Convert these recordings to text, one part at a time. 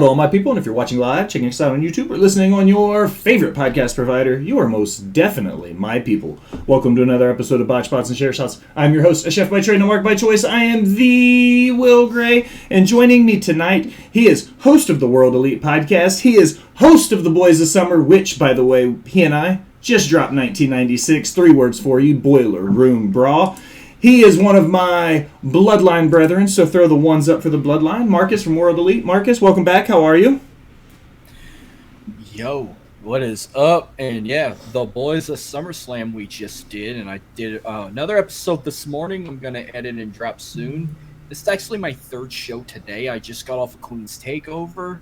to all my people, and if you're watching live, checking us out on YouTube, or listening on your favorite podcast provider, you are most definitely my people. Welcome to another episode of Botched, Bots, and Share Shots. I'm your host, a chef by trade and a mark by choice. I am the Will Gray, and joining me tonight, he is host of the World Elite Podcast. He is host of The Boys of Summer, which, by the way, he and I just dropped 1996. 3 words for you: Boiler Room Brawl. He is one of my bloodline brethren, so throw the ones up for the bloodline. Marcus from World Elite. Marcus, welcome back. How are you? Yo, what is up? And yeah, the Boys of SummerSlam we just did, and I did another episode this morning. I'm going to edit and drop soon. This is actually my 3rd show today. I just got off of Queen's Takeover,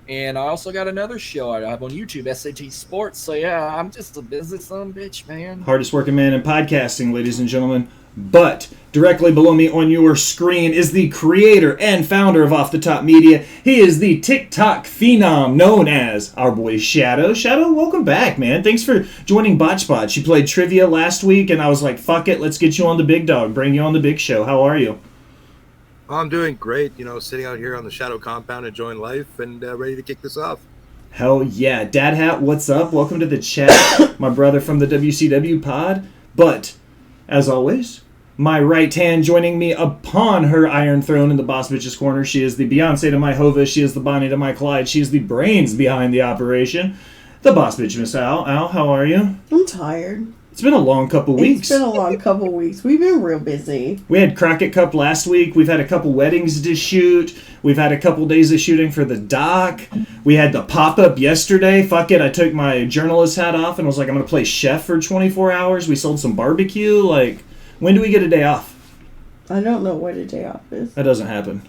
and I also got another show I have on YouTube, SAT Sports. So yeah, I'm just a business son bitch, man. Hardest working man in podcasting, ladies and gentlemen. But directly below me on your screen is the creator and founder of Off the Top Media. He is the TikTok phenom known as our boy Shadow. Shadow, welcome back, man. Thanks for joining Botched. You played trivia last week, and I was like, fuck it, let's get you on the big dog, bring you on the big show. How are you? I'm doing great, sitting out here on the Shadow compound enjoying life and ready to kick this off. Hell yeah. Dad Hat, what's up? Welcome to the chat, my brother from the WCW pod. But, as always, my right hand joining me upon her iron throne in the Boss Bitch's corner. She is the Beyonce to my Hova. She is the Bonnie to my Clyde. She is the brains behind the operation. The Boss Bitch, Miss Al. Al, how are you? I'm tired. It's been a long couple weeks. It's been a long couple weeks. We've been real busy. We had Crockett Cup last week. We've had a couple weddings to shoot. We've had a couple days of shooting for the doc. We had the pop-up yesterday. Fuck it, I took my journalist hat off and was like, I'm going to play chef for 24 hours. We sold some barbecue. Like, when do we get a day off? I don't know what a day off is. That doesn't happen.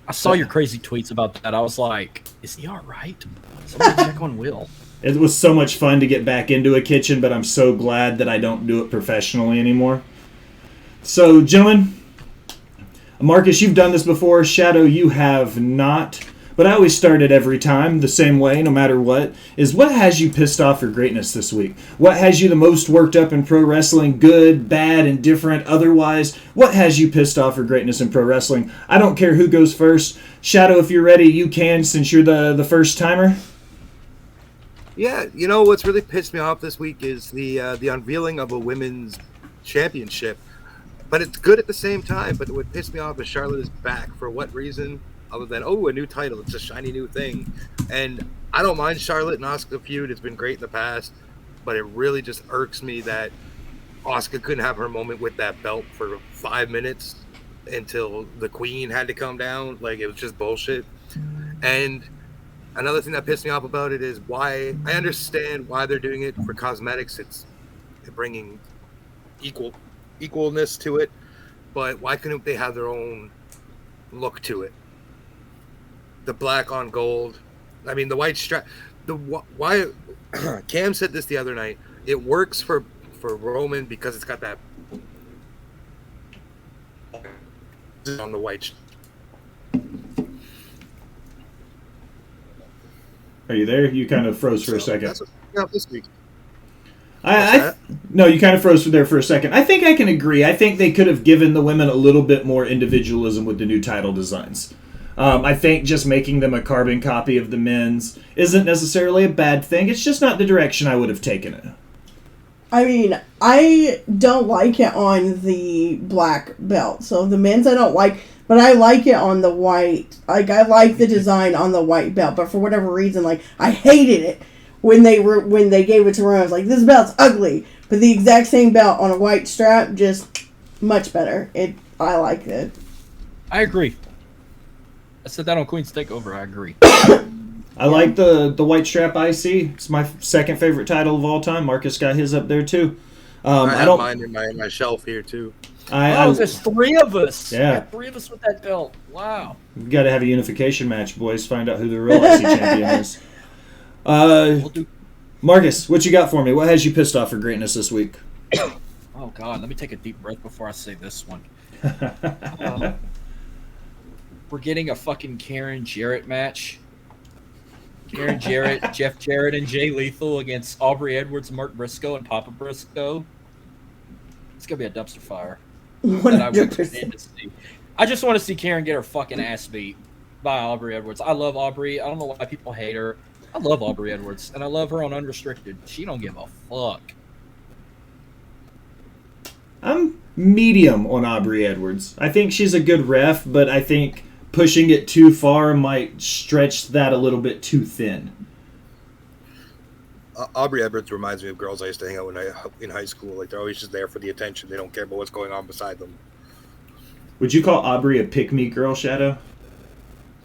I saw your crazy tweets about that. I was like, is he all right? Somebody check on Will. It was so much fun to get back into a kitchen, but I'm so glad that I don't do it professionally anymore. So, gentlemen, Marcus, you've done this before. Shadow, you have not. But I always start it every time the same way, no matter what, is what has you pissed off for greatness this week? What has you the most worked up in pro wrestling? Good, bad, indifferent, otherwise? What has you pissed off for greatness in pro wrestling? I don't care who goes first. Shadow, if you're ready, you can, since you're the first timer. Yeah, what's really pissed me off this week is the unveiling of a women's championship. But it's good at the same time. But what pissed me off is Charlotte is back. For what reason? Other than, a new title. It's a shiny new thing. And I don't mind Charlotte and Asuka feud. It's been great in the past. But it really just irks me that Asuka couldn't have her moment with that belt for 5 minutes until the queen had to come down. Like, it was just bullshit. And another thing that pissed me off about it is why I understand why they're doing it for cosmetics. It's bringing equalness to it. But why couldn't they have their own look to it? The black on gold. I mean, the white strap. Why? Cam said this the other night. It works for Roman because it's got that on the white. Are you there? You kind of froze for a second. That's what this week. No, you kind of froze there for a second. I think I can agree. I think they could have given the women a little bit more individualism with the new title designs. I think just making them a carbon copy of the men's isn't necessarily a bad thing. It's just not the direction I would have taken it. I mean, I don't like it on the black belt. So the men's I don't like, but I like it on the white. Like, I like the design on the white belt, but for whatever reason, like, I hated it when they gave it to Roman. I was like, this belt's ugly. But the exact same belt on a white strap, just much better. I like it. I agree. I said that on Queen's Takeover. I agree. I like the white strap IC. It's my second favorite title of all time. Marcus got his up there too. I have mine in my shelf here too. There's 3 of us. Yeah, 3 of us with that belt. Wow. We've got to have a unification match, boys. Find out who the real IC champion is. Marcus, what you got for me? What has you pissed off for greatness this week? Oh God, let me take a deep breath before I say this one. We're getting a fucking Karen Jarrett match. Karen Jarrett, Jeff Jarrett, and Jay Lethal against Aubrey Edwards, Mark Briscoe, and Papa Briscoe. It's going to be a dumpster fire. 100%. I just want to see Karen get her fucking ass beat by Aubrey Edwards. I love Aubrey. I don't know why people hate her. I love Aubrey Edwards, and I love her on Unrestricted. She don't give a fuck. I'm medium on Aubrey Edwards. I think she's a good ref, but I think pushing it too far might stretch that a little bit too thin. Aubrey Edwards reminds me of girls I used to hang out with in high school. Like, they're always just there for the attention. They don't care about what's going on beside them. Would you call Aubrey a pick-me girl, Shadow?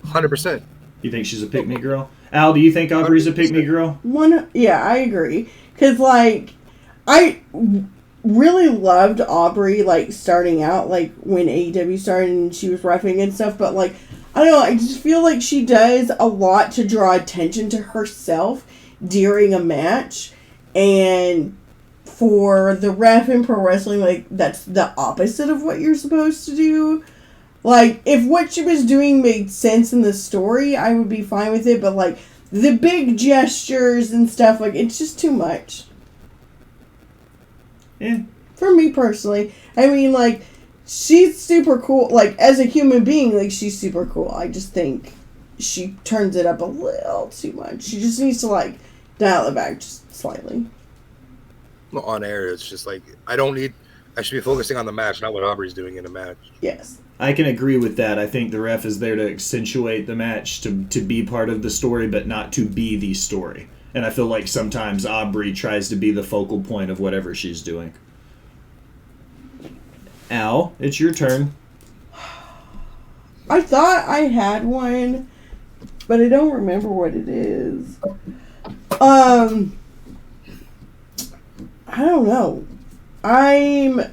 100%. You think she's a pick-me girl? Al, do you think Aubrey's a pick-me girl? Yeah, I agree. Because, like, I really loved Aubrey, like, starting out, like, when AEW started and she was reffing and stuff. But, like, I don't know, I just feel like she does a lot to draw attention to herself during a match. And for the ref in pro wrestling, like, that's the opposite of what you're supposed to do. Like, if what she was doing made sense in the story, I would be fine with it. But, like, the big gestures and stuff, like, it's just too much. Yeah. For me personally. I mean, like, she's super cool. Like, as a human being, like, she's super cool. I just think she turns it up a little too much. She just needs to, like, dial it back just slightly. Well, on air, it's just like, I should be focusing on the match, not what Aubrey's doing in a match. Yes. I can agree with that. I think the ref is there to accentuate the match, to be part of the story, but not to be the story. And I feel like sometimes Aubrey tries to be the focal point of whatever she's doing. Al, it's your turn. I thought I had one, but I don't remember what it is. I don't know. I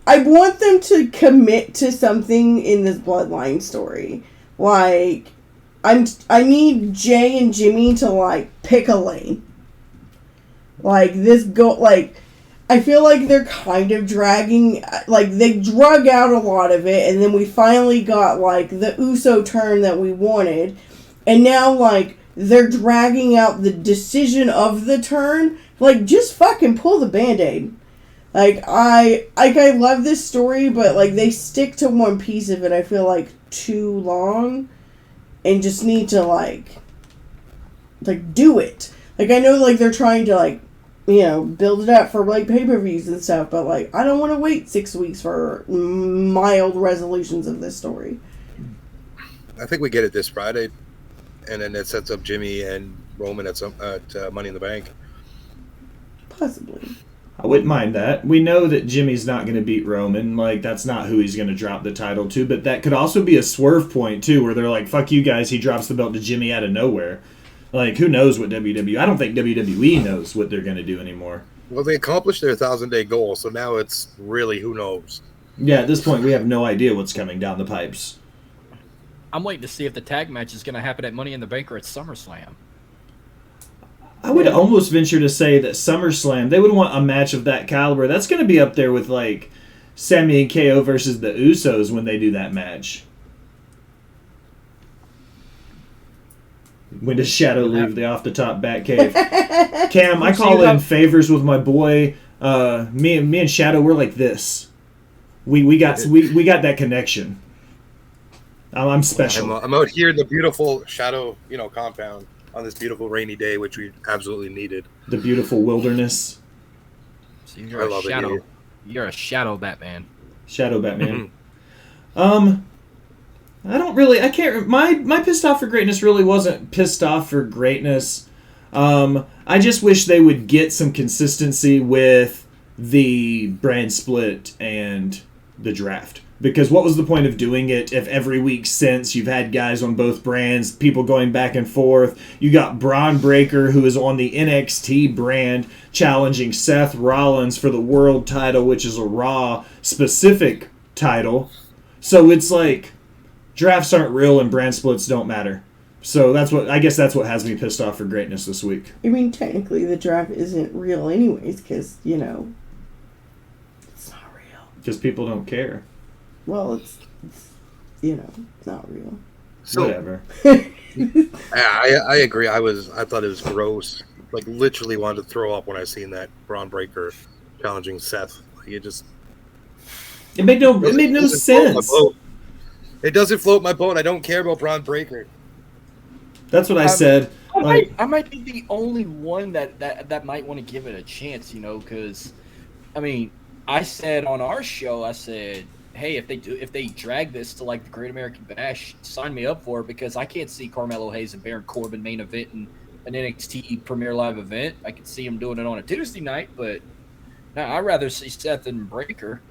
want them to commit to something in this Bloodline story. Like, I need Jay and Jimmy to, like, pick a lane. Like, I feel like they're kind of dragging, like, they drug out a lot of it, and then we finally got, like, the Uso turn that we wanted, and now, like, they're dragging out the decision of the turn. Like, just fucking pull the Band-Aid. Like, I love this story, but, like, they stick to one piece of it, I feel like, too long, and just need to, like, do it. Like, I know, like, they're trying to, like, you know, build it up for, like, pay-per-views and stuff, but, like, I don't want to wait 6 weeks for mild resolutions of this story. I think we get it this Friday, and then it sets up Jimmy and Roman at Money in the Bank. Possibly. I wouldn't mind that. We know that Jimmy's not going to beat Roman. Like, that's not who he's going to drop the title to. But that could also be a swerve point, too, where they're like, fuck you guys, he drops the belt to Jimmy out of nowhere. Like, who knows what WWE... I don't think WWE knows what they're going to do anymore. Well, they accomplished their 1,000-day goal, so now it's really who knows. Yeah, at this point, we have no idea what's coming down the pipes. I'm waiting to see if the tag match is going to happen at Money in the Bank or at SummerSlam. I would almost venture to say that SummerSlam, they would want a match of that caliber. That's going to be up there with, like, Sami and KO versus the Usos when they do that match. When does Shadow leave the off-the-top Batcave? Cam, I call in favors with my boy. Me and Shadow, we're like this. We got that connection. I'm special. I'm out here in the beautiful Shadow, compound on this beautiful rainy day, which we absolutely needed. The beautiful wilderness. So you're a shadow. You're a shadow Batman. Shadow Batman. I can't. My pissed off for greatness really wasn't pissed off for greatness. I just wish they would get some consistency with the brand split and the draft. Because what was the point of doing it if every week since you've had guys on both brands, people going back and forth? You got Braun Breaker, who is on the NXT brand, challenging Seth Rollins for the world title, which is a Raw-specific title. So it's like, drafts aren't real and brand splits don't matter. So I guess that's what has me pissed off for greatness this week. I mean, technically the draft isn't real anyways, because, it's not real. Because people don't care. Well, it's not real. So, whatever. I agree. I thought it was gross. Like, literally wanted to throw up when I seen that Braun Breaker challenging Seth. Like, it made no sense. It doesn't float my boat. I don't care about Braun Breaker. That's what I said. I might be the only one that might want to give it a chance, because, I mean, I said on our show, I said, hey, if they drag this to like the Great American Bash, sign me up for it, because I can't see Carmelo Hayes and Baron Corbin main event in an NXT Premier Live event. I could see him doing it on a Tuesday night, but no, I'd rather see Seth and Breaker,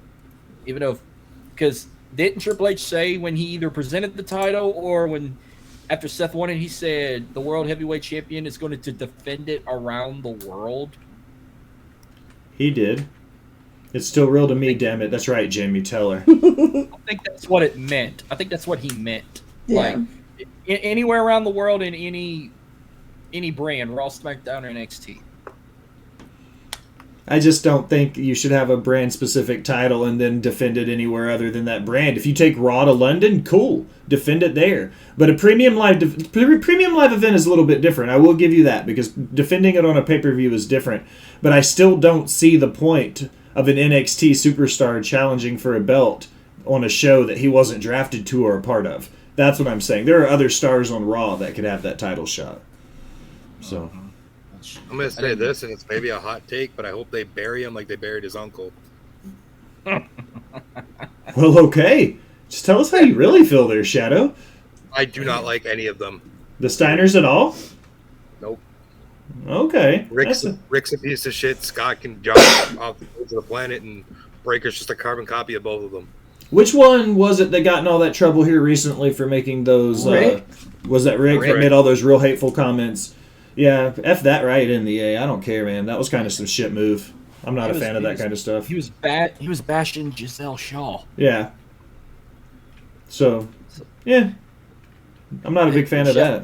because didn't Triple H say when he either presented the title or when after Seth won it, he said the World Heavyweight Champion is going to defend it around the world? He did. It's still real to me, damn it. That's right, Jamie Teller. I think that's what it meant. I think that's what he meant. Yeah. Like, anywhere around the world in any brand, Raw, SmackDown, or NXT. I just don't think you should have a brand-specific title and then defend it anywhere other than that brand. If you take Raw to London, cool. Defend it there. But a premium live event is a little bit different. I will give you that, because defending it on a pay-per-view is different. But I still don't see the point of an NXT superstar challenging for a belt on a show that he wasn't drafted to or a part of. That's what I'm saying. There are other stars on Raw that could have that title shot. So I'm going to say this, and it's maybe a hot take, but I hope they bury him like they buried his uncle. Well, okay. Just tell us how you really feel there, Shadow. I do not like any of them. The Steiners at all? Nope. Okay. Rick's a piece of shit. Scott can jump off the face of the planet, and Breaker's just a carbon copy of both of them. Which one was it that got in all that trouble here recently for making those? Rick? Was that Rick that made all those real hateful comments? Yeah, F that right in the A. I don't care, man. That was kind of some shit move. I'm not a fan of that kind of stuff. He was bashing Giselle Shaw. Yeah. So, yeah. I'm not a big fan of that.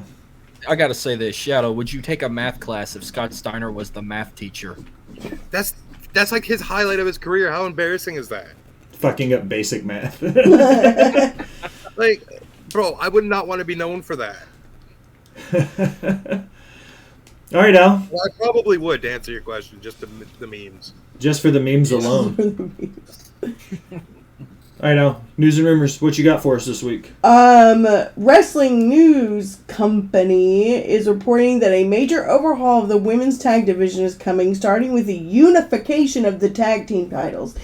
I gotta say this, Shadow, would you take a math class if Scott Steiner was the math teacher? That's like his highlight of his career. How embarrassing is that? Fucking up basic math. Like, bro, I would not want to be known for that. All right, Al. Well, I probably would, to answer your question, just the memes. Just for the memes alone. All right, Al. News and rumors. What you got for us this week? Wrestling News Company is reporting that a major overhaul of the women's tag division is coming, starting with the unification of the tag team titles.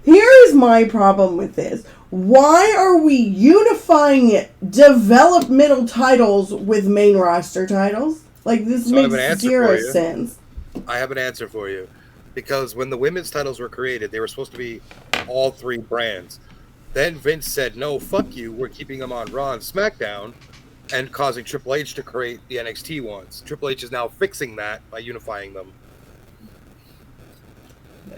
Here is my problem with this. Why are we unifying developmental titles with main roster titles? Like, this makes zero sense. I have an answer for you. Because when the women's titles were created, they were supposed to be all three brands. Then Vince said, no, fuck you, we're keeping them on Raw and SmackDown, and causing Triple H to create the NXT ones. Triple H is now fixing that by unifying them.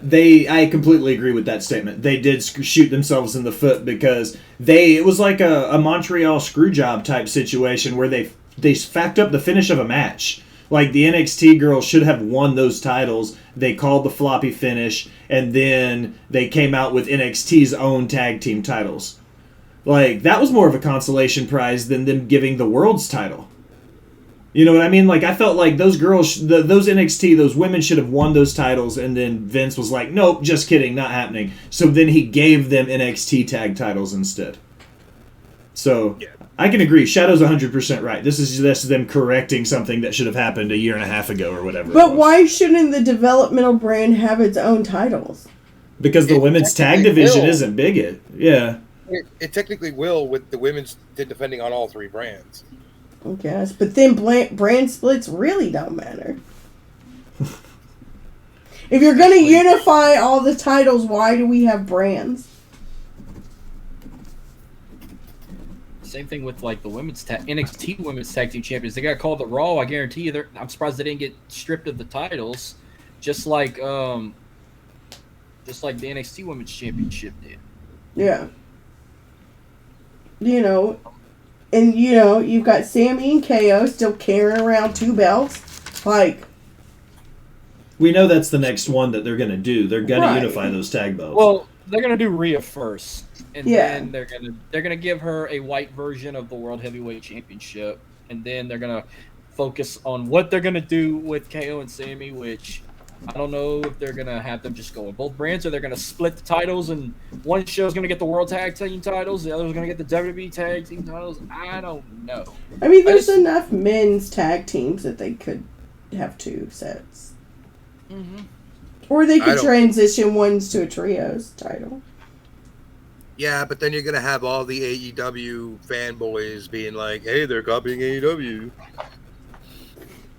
I completely agree with that statement. They did shoot themselves in the foot because it was like a Montreal Screwjob type situation where they facked up the finish of a match. Like, the NXT girls should have won those titles. They called the floppy finish, and then they came out with NXT's own tag team titles. Like, that was more of a consolation prize than them giving the world's title. You know what I mean? Like, I felt like those girls, those NXT, those women should have won those titles, and then Vince was like, nope, just kidding, not happening. So then he gave them NXT tag titles instead. So, yeah. I can agree. Shadow's 100% right. This is them correcting something that should have happened a year and a half ago or whatever. But why shouldn't the developmental brand have its own titles? Because the women's tag division isn't big. Yeah. It technically will with the women's defending on all three brands. I guess. But then brand splits really don't matter. If you're going to unify all the titles, why do we have brands? Same thing with like the NXT women's tag team champions. They got called the Raw. I guarantee you, I'm surprised they didn't get stripped of the titles, just like the NXT Women's Championship did. Yeah. And you've got Sammy and KO still carrying around two belts. Like, we know that's the next one that they're going to do. They're going to unify those tag belts. Well, they're going to do Rhea first. And then they're gonna give her a white version of the World Heavyweight Championship, and then they're gonna focus on what they're gonna do with KO and Sammy, which I don't know if they're gonna have them just go with both brands, or they're gonna split the titles, and one show's gonna get the World Tag Team titles, the other's gonna get the WWE Tag Team titles. I don't know. I mean, there's enough men's tag teams that they could have 2 sets. Mm-hmm. Or they could transition ones to a trios title. Yeah, but then you're going to have all the AEW fanboys being like, hey, they're copying AEW.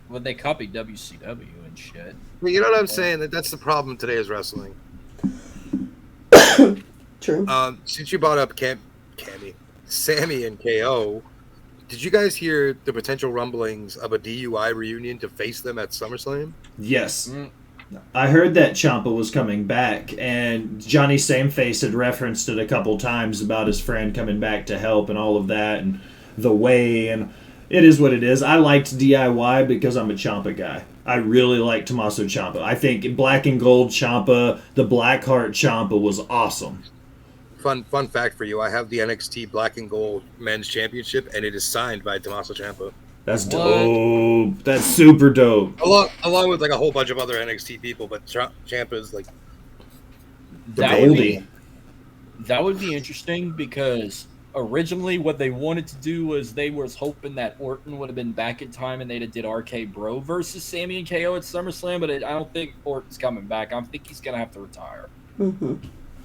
Well, they copied WCW and shit. Well, you know what I'm saying? That's the problem today is wrestling. True. Since you brought up Sammy and KO, did you guys hear the potential rumblings of a DUI reunion to face them at SummerSlam? Yes. I heard that Ciampa was coming back, and Johnny Sameface had referenced it a couple times about his friend coming back to help and all of that, and the way, and it is what it is. I liked DIY because I'm a Ciampa guy. I really like Tommaso Ciampa. I think Black and Gold Ciampa, the Blackheart Ciampa was awesome. Fun fact for you, I have the NXT Black and Gold Men's Championship, and it is signed by Tommaso Ciampa. That's dope. That's super dope. Along with like a whole bunch of other NXT people, but Ciampa is like the Goldie. That would be interesting because originally what they wanted to do was they was hoping that Orton would have been back in time and they'd have did RK Bro versus Sammy and KO at SummerSlam, but I don't think Orton's coming back. I think he's going to have to retire. Mm-hmm.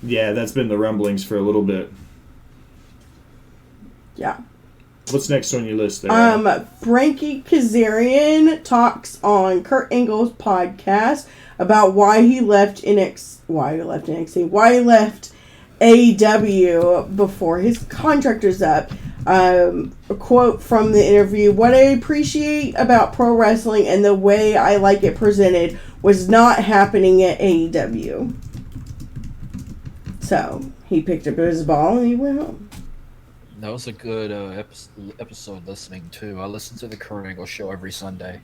Yeah, that's been the rumblings for a little bit. Yeah. What's next on your list there? Frankie Kazarian talks on Kurt Angle's podcast about why he left AEW before his contract is up. A quote from the interview: "What I appreciate about pro wrestling and the way I like it presented was not happening at AEW." So he picked up his ball and he went home. That was a good episode listening to. I listen to the Kurt Angle show every Sunday.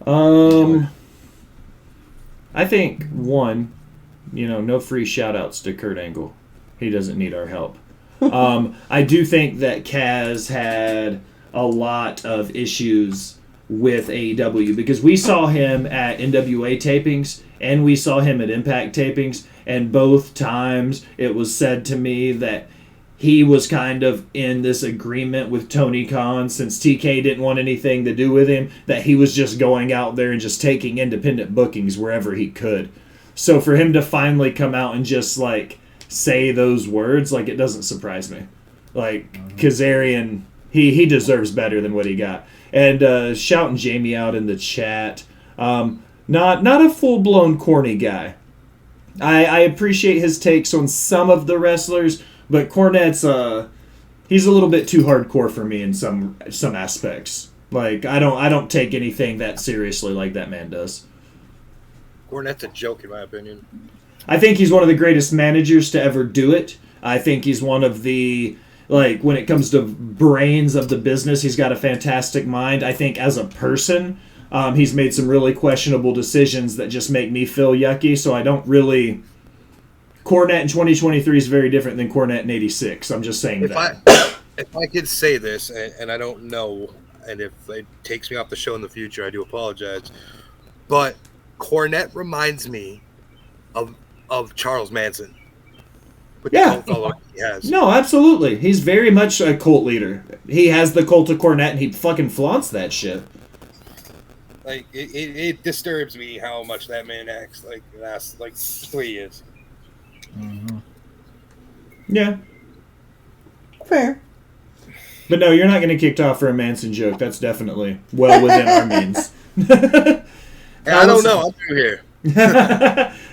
I think one, no free shout outs to Kurt Angle. He doesn't need our help. I do think that Kaz had a lot of issues with AEW because we saw him at NWA tapings and we saw him at Impact tapings, and both times it was said to me that he was kind of in this agreement with Tony Khan, since TK didn't want anything to do with him, that he was just going out there and just taking independent bookings wherever he could. So for him to finally come out and just say those words, it doesn't surprise me. Kazarian, he deserves better than what he got. And shouting Jamie out in the chat, not a full-blown corny guy. I appreciate his takes on some of the wrestlers, but Cornette's he's a little bit too hardcore for me in some aspects. I don't take anything that seriously like that man does. Cornette's a joke in my opinion. I think he's one of the greatest managers to ever do it. I think he's one of the when it comes to brains of the business, he's got a fantastic mind. I think as a person, he's made some really questionable decisions that just make me feel yucky, so I don't really... Cornette in 2023 is very different than Cornette in 86. I'm just saying that. If I could say this, and I don't know, and if it takes me off the show in the future, I do apologize, but Cornette reminds me of Charles Manson. With the cult following he has. No, absolutely. He's very much a cult leader. He has the cult of Cornette, and he fucking flaunts that shit. It disturbs me how much that man acts the last 3 years. Mm-hmm. Yeah. Fair. But no, you're not going to kick off for a Manson joke. That's definitely well within our means. I don't know. I'm through here.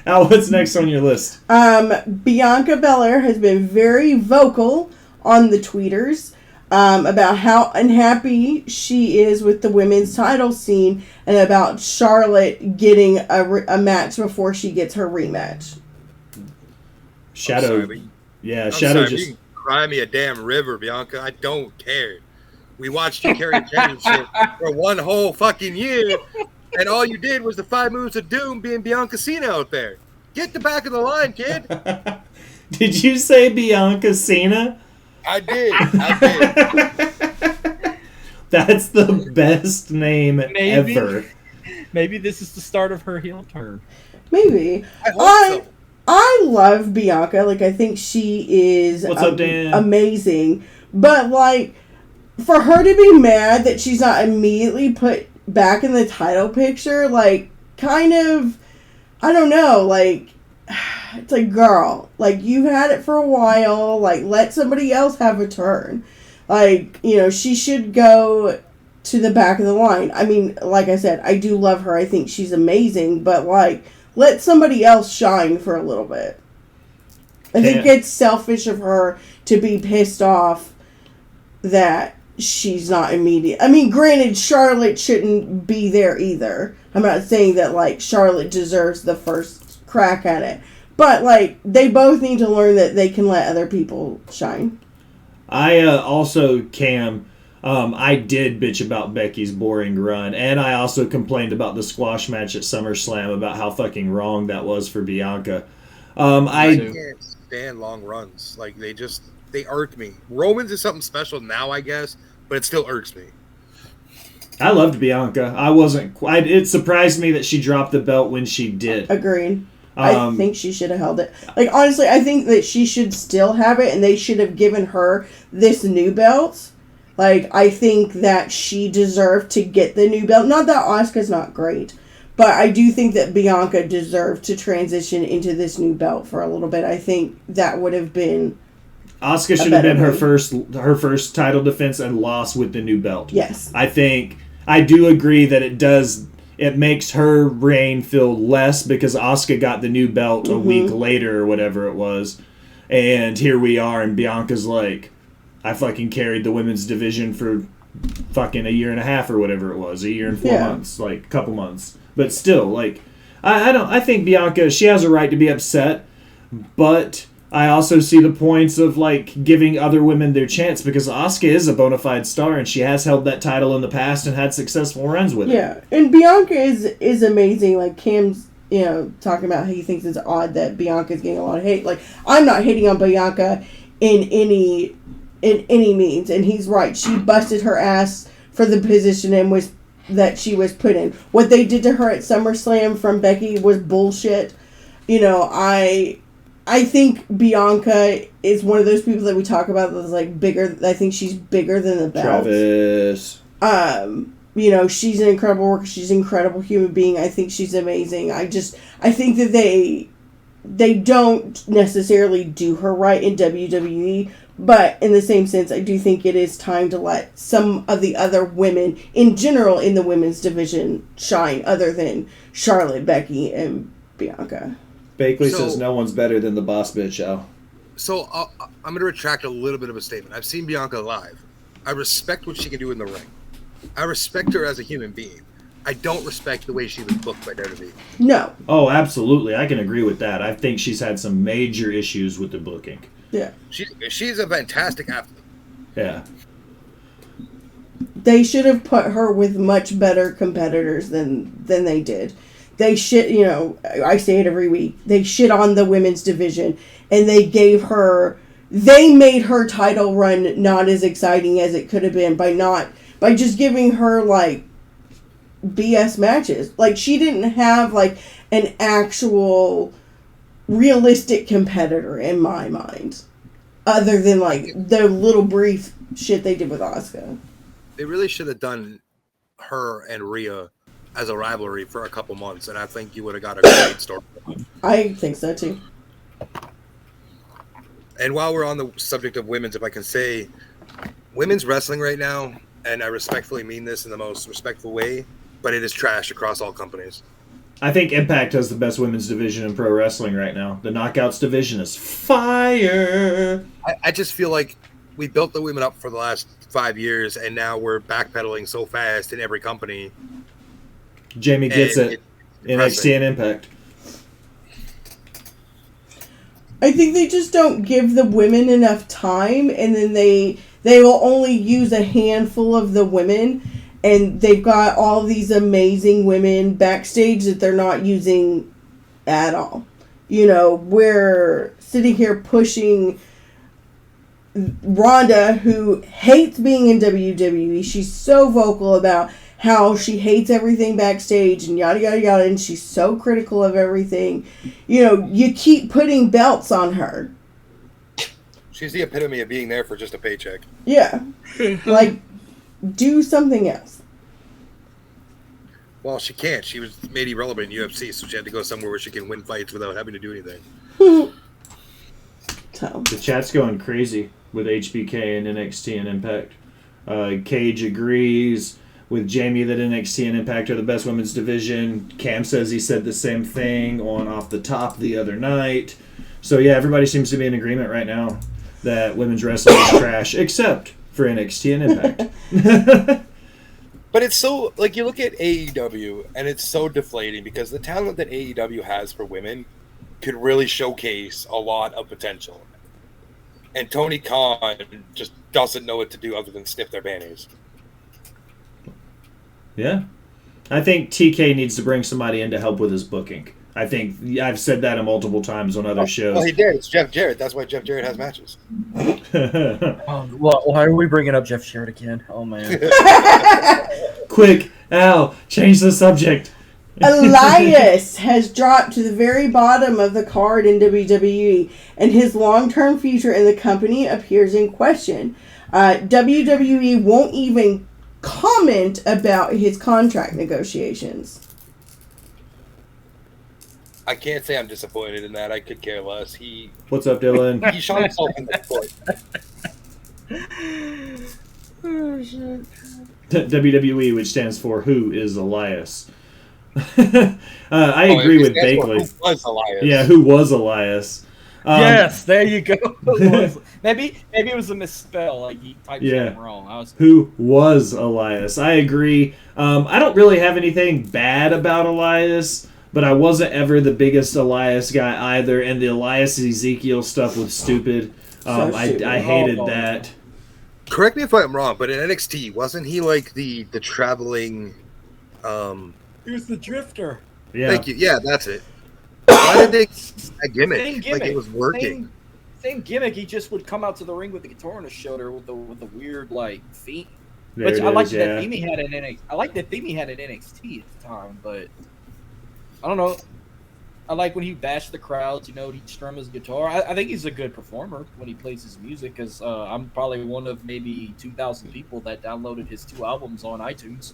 Al, what's next on your list? Bianca Belair has been very vocal on the tweeters about how unhappy she is with the women's title scene and about Charlotte getting a match before she gets her rematch. Shadow. I'm Shadow sorry, just... You can cry me a damn river, Bianca. I don't care. We watched you carry a championship for one whole fucking year, and all you did was the 5 moves of doom being Bianca Cena out there. Get the back of the line, kid. Did you say Bianca Cena? I did. That's the best name ever. Maybe this is the start of her heel turn. Maybe. I hope so. I love Bianca. Like, I think she is What's up, Dan? amazing. But, like, for her to be mad that she's not immediately put back in the title picture, like, kind of, I don't know, like, it's like, girl, like, you've had it for a while, like, let somebody else have a turn. Like, you know, she should go to the back of the line. I mean, like I said, I do love her. I think she's amazing, but, like, let somebody else shine for a little bit. I think it's selfish of her to be pissed off that she's not immediate. I mean, granted, Charlotte shouldn't be there either. I'm not saying that, like, Charlotte deserves the first crack at it. But, like, they both need to learn that they can let other people shine. I also, Cam, I did bitch about Becky's boring run, and I also complained about the squash match at SummerSlam about how fucking wrong that was for Bianca. I can't stand long runs. Like, they irk me. Roman's is something special now, I guess, but it still irks me. I loved Bianca. It surprised me that she dropped the belt when she did. Agreed. I think she should have held it. Like, honestly, I think that she should still have it, and they should have given her this new belt. Like, I think that she deserved to get the new belt. Not that Asuka's not great, but I do think that Bianca deserved to transition into this new belt for a little bit. I think that would have been Asuka should have been her first title defense and loss with the new belt. Yes. I do agree that it makes her reign feel less because Asuka got the new belt a week later or whatever it was. And here we are, and Bianca's like, I fucking carried the women's division for fucking a year and a half or whatever it was. A year and 4 months. Like, a couple months. But still, like, I think Bianca, she has a right to be upset, but I also see the points of, like, giving other women their chance because Asuka is a bona fide star and she has held that title in the past and had successful runs with it. Yeah, and Bianca is amazing. Like, Cam's, you know, talking about how he thinks it's odd that Bianca's getting a lot of hate. Like, I'm not hating on Bianca in any means, and he's right. She busted her ass for the position that she was put in. What they did to her at SummerSlam from Becky was bullshit. You know, I think Bianca is one of those people that we talk about that's, like, bigger. I think she's bigger than the belt. Travis. You know, she's an incredible worker. She's an incredible human being. I think she's amazing. I think that they don't necessarily do her right in WWE, but in the same sense, I do think it is time to let some of the other women in general in the women's division shine other than Charlotte, Becky, and Bianca. Bakley says no one's better than the boss bitch, Al. So I'm going to retract a little bit of a statement. I've seen Bianca live. I respect what she can do in the ring. I respect her as a human being. I don't respect the way she was booked by WWE. No. Oh, absolutely. I can agree with that. I think she's had some major issues with the booking. Yeah. She's a fantastic athlete. Yeah. They should have put her with much better competitors than they did. They shit, you know, I say it every week. They shit on the women's division, and they made her title run not as exciting as it could have been by just giving her, like, BS matches. Like, she didn't have, like, an actual realistic competitor in my mind, other than, like, the little brief shit they did with Asuka. They really should have done her and Rhea as a rivalry for a couple months, and I think you would have got a great story. I think so too. And while we're on the subject of women's, if I can say, women's wrestling right now, and I respectfully mean this in the most respectful way, but it is trash across all companies. I think Impact has the best women's division in pro wrestling right now. The Knockouts division is fire. I just feel like we built the women up for the last 5 years, and now we're backpedaling so fast in every company. Jamie gets it. NXT and Impact. I think they just don't give the women enough time, and then they will only use a handful of the women, and they've got all these amazing women backstage that they're not using at all. You know, we're sitting here pushing Ronda, who hates being in WWE. She's so vocal about how she hates everything backstage and yada yada yada, and she's so critical of everything. You know, you keep putting belts on her. She's the epitome of being there for just a paycheck. Yeah. Like, do something else. Well, she can't. She was made irrelevant in UFC, so she had to go somewhere where she can win fights without having to do anything. So. The chat's going crazy with HBK and NXT and Impact. Cage agrees with Jamie that NXT and Impact are the best women's division. Cam says he said the same thing on Off the Top the other night. So, yeah, everybody seems to be in agreement right now that women's wrestling is trash, except for NXT and Impact. But it's so, like, you look at AEW, and it's so deflating because the talent that AEW has for women could really showcase a lot of potential. And Tony Khan just doesn't know what to do other than sniff their panties. Yeah. I think TK needs to bring somebody in to help with his booking. I think I've said that multiple times on other shows. Well, he did. It's Jeff Jarrett. That's why Jeff Jarrett has matches. Well, why are we bringing up Jeff Jarrett again? Oh, man. Quick, Al, change the subject. Elias has dropped to the very bottom of the card in WWE, and his long-term future in the company appears in question. WWE won't even comment about his contract negotiations. I can't say I'm disappointed in that. I could care less. What's up, Dylan? He shot himself in the foot. Oh, shit. WWE, which stands for Who is Elias? I agree with Bakley. Who was Elias? Yeah, who was Elias? Yes, there you go. Maybe it was a misspell. Like he typed something wrong. Who was Elias? I agree. I don't really have anything bad about Elias, but I wasn't ever the biggest Elias guy either, and the Elias Ezekiel stuff was stupid. I hated that. Correct me if I'm wrong, but in NXT, wasn't he like the traveling? He was the drifter. Yeah. Thank you. Yeah, that's it. Why did they a gimmick? Same gimmick. Like it was working. Same gimmick. He just would come out to the ring with the guitar on his shoulder with the weird like feet. There Which it I like is, that theme he had in NXT. I like the theme he had in NXT at the time, but I don't know. I like when he bashed the crowds. You know, he'd strum his guitar. I think he's a good performer when he plays his music. Because I'm probably one of maybe 2,000 people that downloaded his 2 albums on iTunes.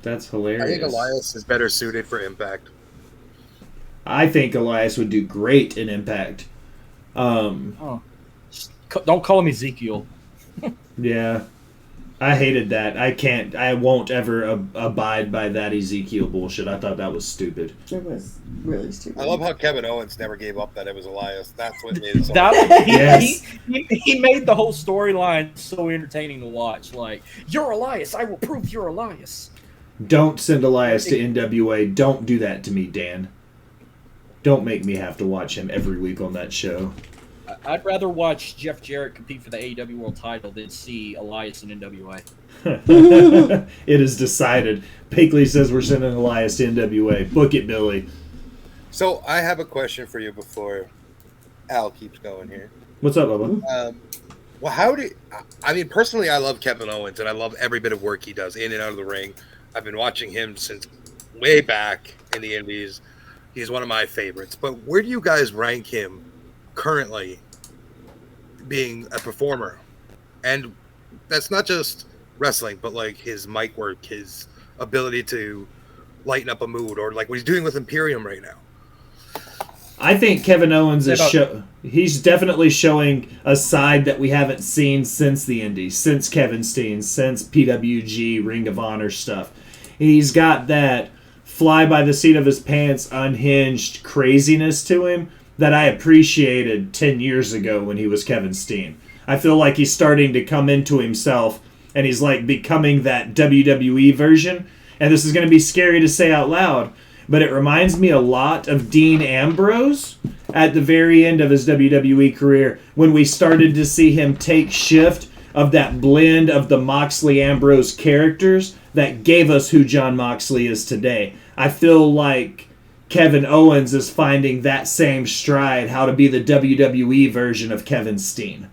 That's hilarious. I think Elias is better suited for Impact. I think Elias would do great in Impact. Don't call him Ezekiel. Yeah. I hated that. I won't ever abide by that Ezekiel bullshit. I thought that was stupid. It was really stupid. I love how Kevin Owens never gave up that it was Elias. That's what made it so He made the whole storyline so entertaining to watch. Like, you're Elias. I will prove you're Elias. Don't send Elias to NWA. Don't do that to me, Dan. Don't make me have to watch him every week on that show. I'd rather watch Jeff Jarrett compete for the AEW World Title than see Elias in NWA. It is decided. Bakley says we're sending Elias to NWA. Book it, Billy. So I have a question for you before Al keeps going here. What's up, Bubba? Well, personally, I love Kevin Owens, and I love every bit of work he does in and out of the ring. I've been watching him since way back in the Indies. He's one of my favorites. But where do you guys rank him currently being a performer? And that's not just wrestling, but like his mic work, his ability to lighten up a mood, or like what he's doing with Imperium right now. I think Kevin Owens he's definitely showing a side that we haven't seen since the Indies, since Kevin Steen, since PWG, Ring of Honor stuff. He's got that fly by the seat of his pants, unhinged craziness to him that I appreciated 10 years ago when he was Kevin Steen. I feel like he's starting to come into himself, and he's like becoming that WWE version. And this is going to be scary to say out loud, but it reminds me a lot of Dean Ambrose at the very end of his WWE career, when we started to see him take shift of that blend of the Moxley-Ambrose characters that gave us who Jon Moxley is today. I feel like Kevin Owens is finding that same stride, how to be the WWE version of Kevin Steen.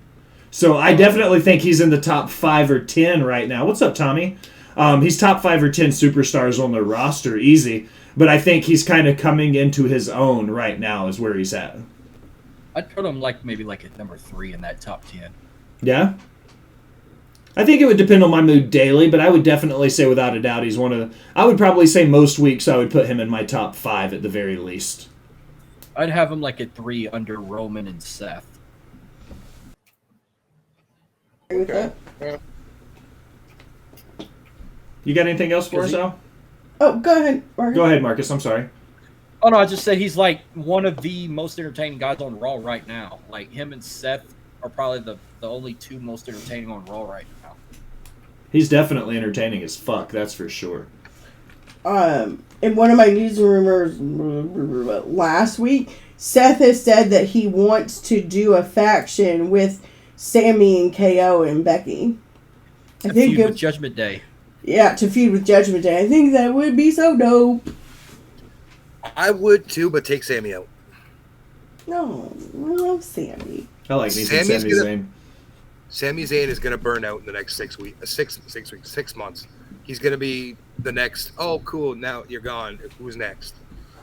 So I definitely think he's in the top 5 or 10 right now. What's up, Tommy? He's top 5 or 10 superstars on their roster, easy. But I think he's kind of coming into his own right now is where he's at. I'd put him maybe at number 3 in that top 10. Yeah? I think it would depend on my mood daily, but I would definitely say without a doubt he's one of the... I would probably say most weeks I would put him in my top 5 at the very least. I'd have him at 3 under Roman and Seth. Okay. Yeah. You got anything else for us, Al? Oh, go ahead, Marcus. Go ahead, Marcus. I'm sorry. Oh, no, I just said he's one of the most entertaining guys on Raw right now. Him and Seth are probably the only 2 most entertaining on Raw right now. He's definitely entertaining as fuck, that's for sure. In one of my news rumors last week, Seth has said that he wants to do a faction with Sammy and KO and Becky. To feud with Judgment Day. Yeah, to feud with Judgment Day. I think that would be so dope. I would too, but take Sammy out. No, I love Sammy. I like me some Sami Zayn. Sami Zayn is going to burn out in the next 6 weeks. 6 months. He's going to be the next. Oh, cool! Now you're gone. Who's next?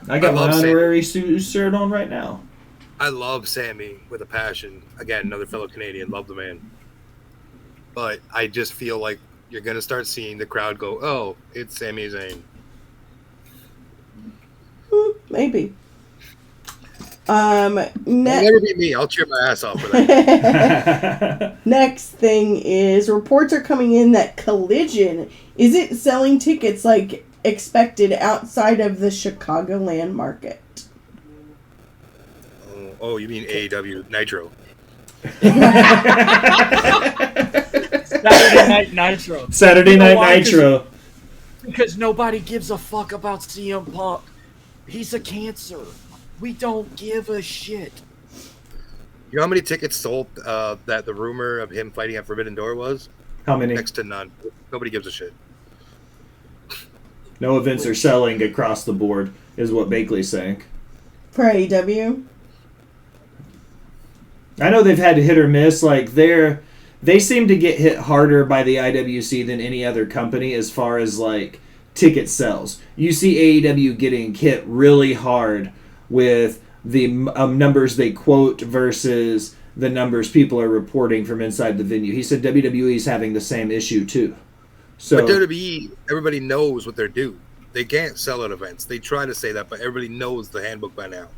I got my honorary shirt on right now. I love Sammy with a passion. Again, another fellow Canadian. Love the man. But I just feel like you're going to start seeing the crowd go, "Oh, it's Sami Zayn." Maybe. It'll never be me. I'll cheer my ass off for that. Next thing is reports are coming in that Collision isn't selling tickets like expected outside of the Chicagoland market. Oh, you mean AEW Nitro? Saturday Night Nitro. Saturday Night Nitro. Because nobody gives a fuck about CM Punk. He's a cancer. We don't give a shit. You know how many tickets sold that the rumor of him fighting at Forbidden Door was? How many? Next to none. Nobody gives a shit. No events are selling across the board, is what Bakley's saying. For AEW? I know they've had hit or miss. They seem to get hit harder by the IWC than any other company as far as ticket sales. You see AEW getting hit really hard with the numbers they quote versus the numbers people are reporting from inside the venue. He said WWE is having the same issue too. So, but WWE, everybody knows what they're due. They can't sell at events. They try to say that, but everybody knows the handbook by now.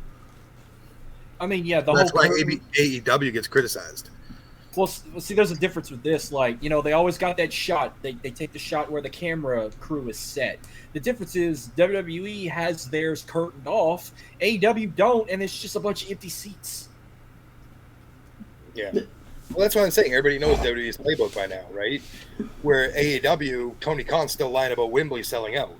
I mean, yeah, that's why AEW gets criticized. Well, see, there's a difference with this. They always got that shot. They take the shot where the camera crew is set. The difference is WWE has theirs curtained off. AEW don't, and it's just a bunch of empty seats. Yeah. Well, that's what I'm saying. Everybody knows WWE's playbook by now, right? Where AEW, Tony Khan's still lying about Wembley selling out.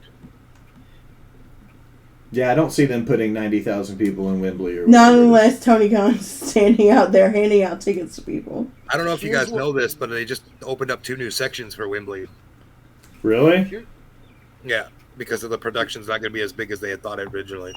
Yeah, I don't see them putting 90,000 people in Wembley. Or not unless Tony Khan's standing out there handing out tickets to people. I don't know if you guys know this, but they just opened up 2 new sections for Wembley. Really? Yeah, because of the production's not going to be as big as they had thought originally.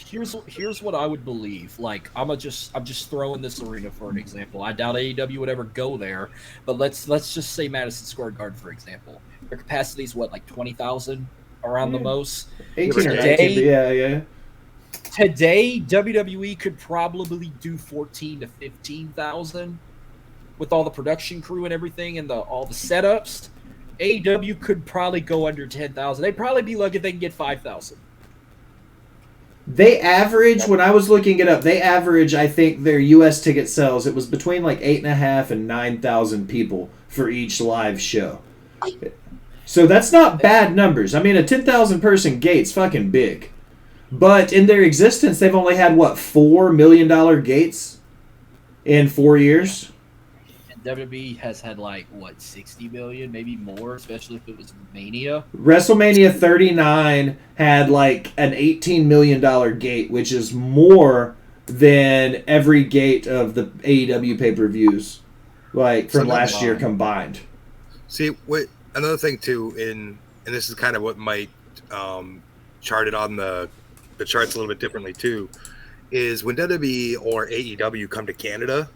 Here's what I would believe. I'm just throwing this arena for an example. I doubt AEW would ever go there, but let's just say Madison Square Garden for example. Their capacity is 20,000 around the most. 18 or 19, yeah. Today, WWE could probably do 14 to 15,000 with all the production crew and everything and all the setups. AEW could probably go under 10,000. They'd probably be lucky if they can get 5,000. They average, when I was looking it up, I think their U.S. ticket sales, it was between 8,500 and 9,000 people for each live show. So that's not bad numbers. I mean, a 10,000 person gate's fucking big. But in their existence, they've only had, $4 million gates in 4 years? And WWE has had, 60 million, maybe more, especially if it was Mania? WrestleMania 39 had, an $18 million gate, which is more than every gate of the AEW pay-per-views, from last year combined. See, another thing, too, and this is kind of what might chart it on the charts a little bit differently, too, is when WWE or AEW come to Canada,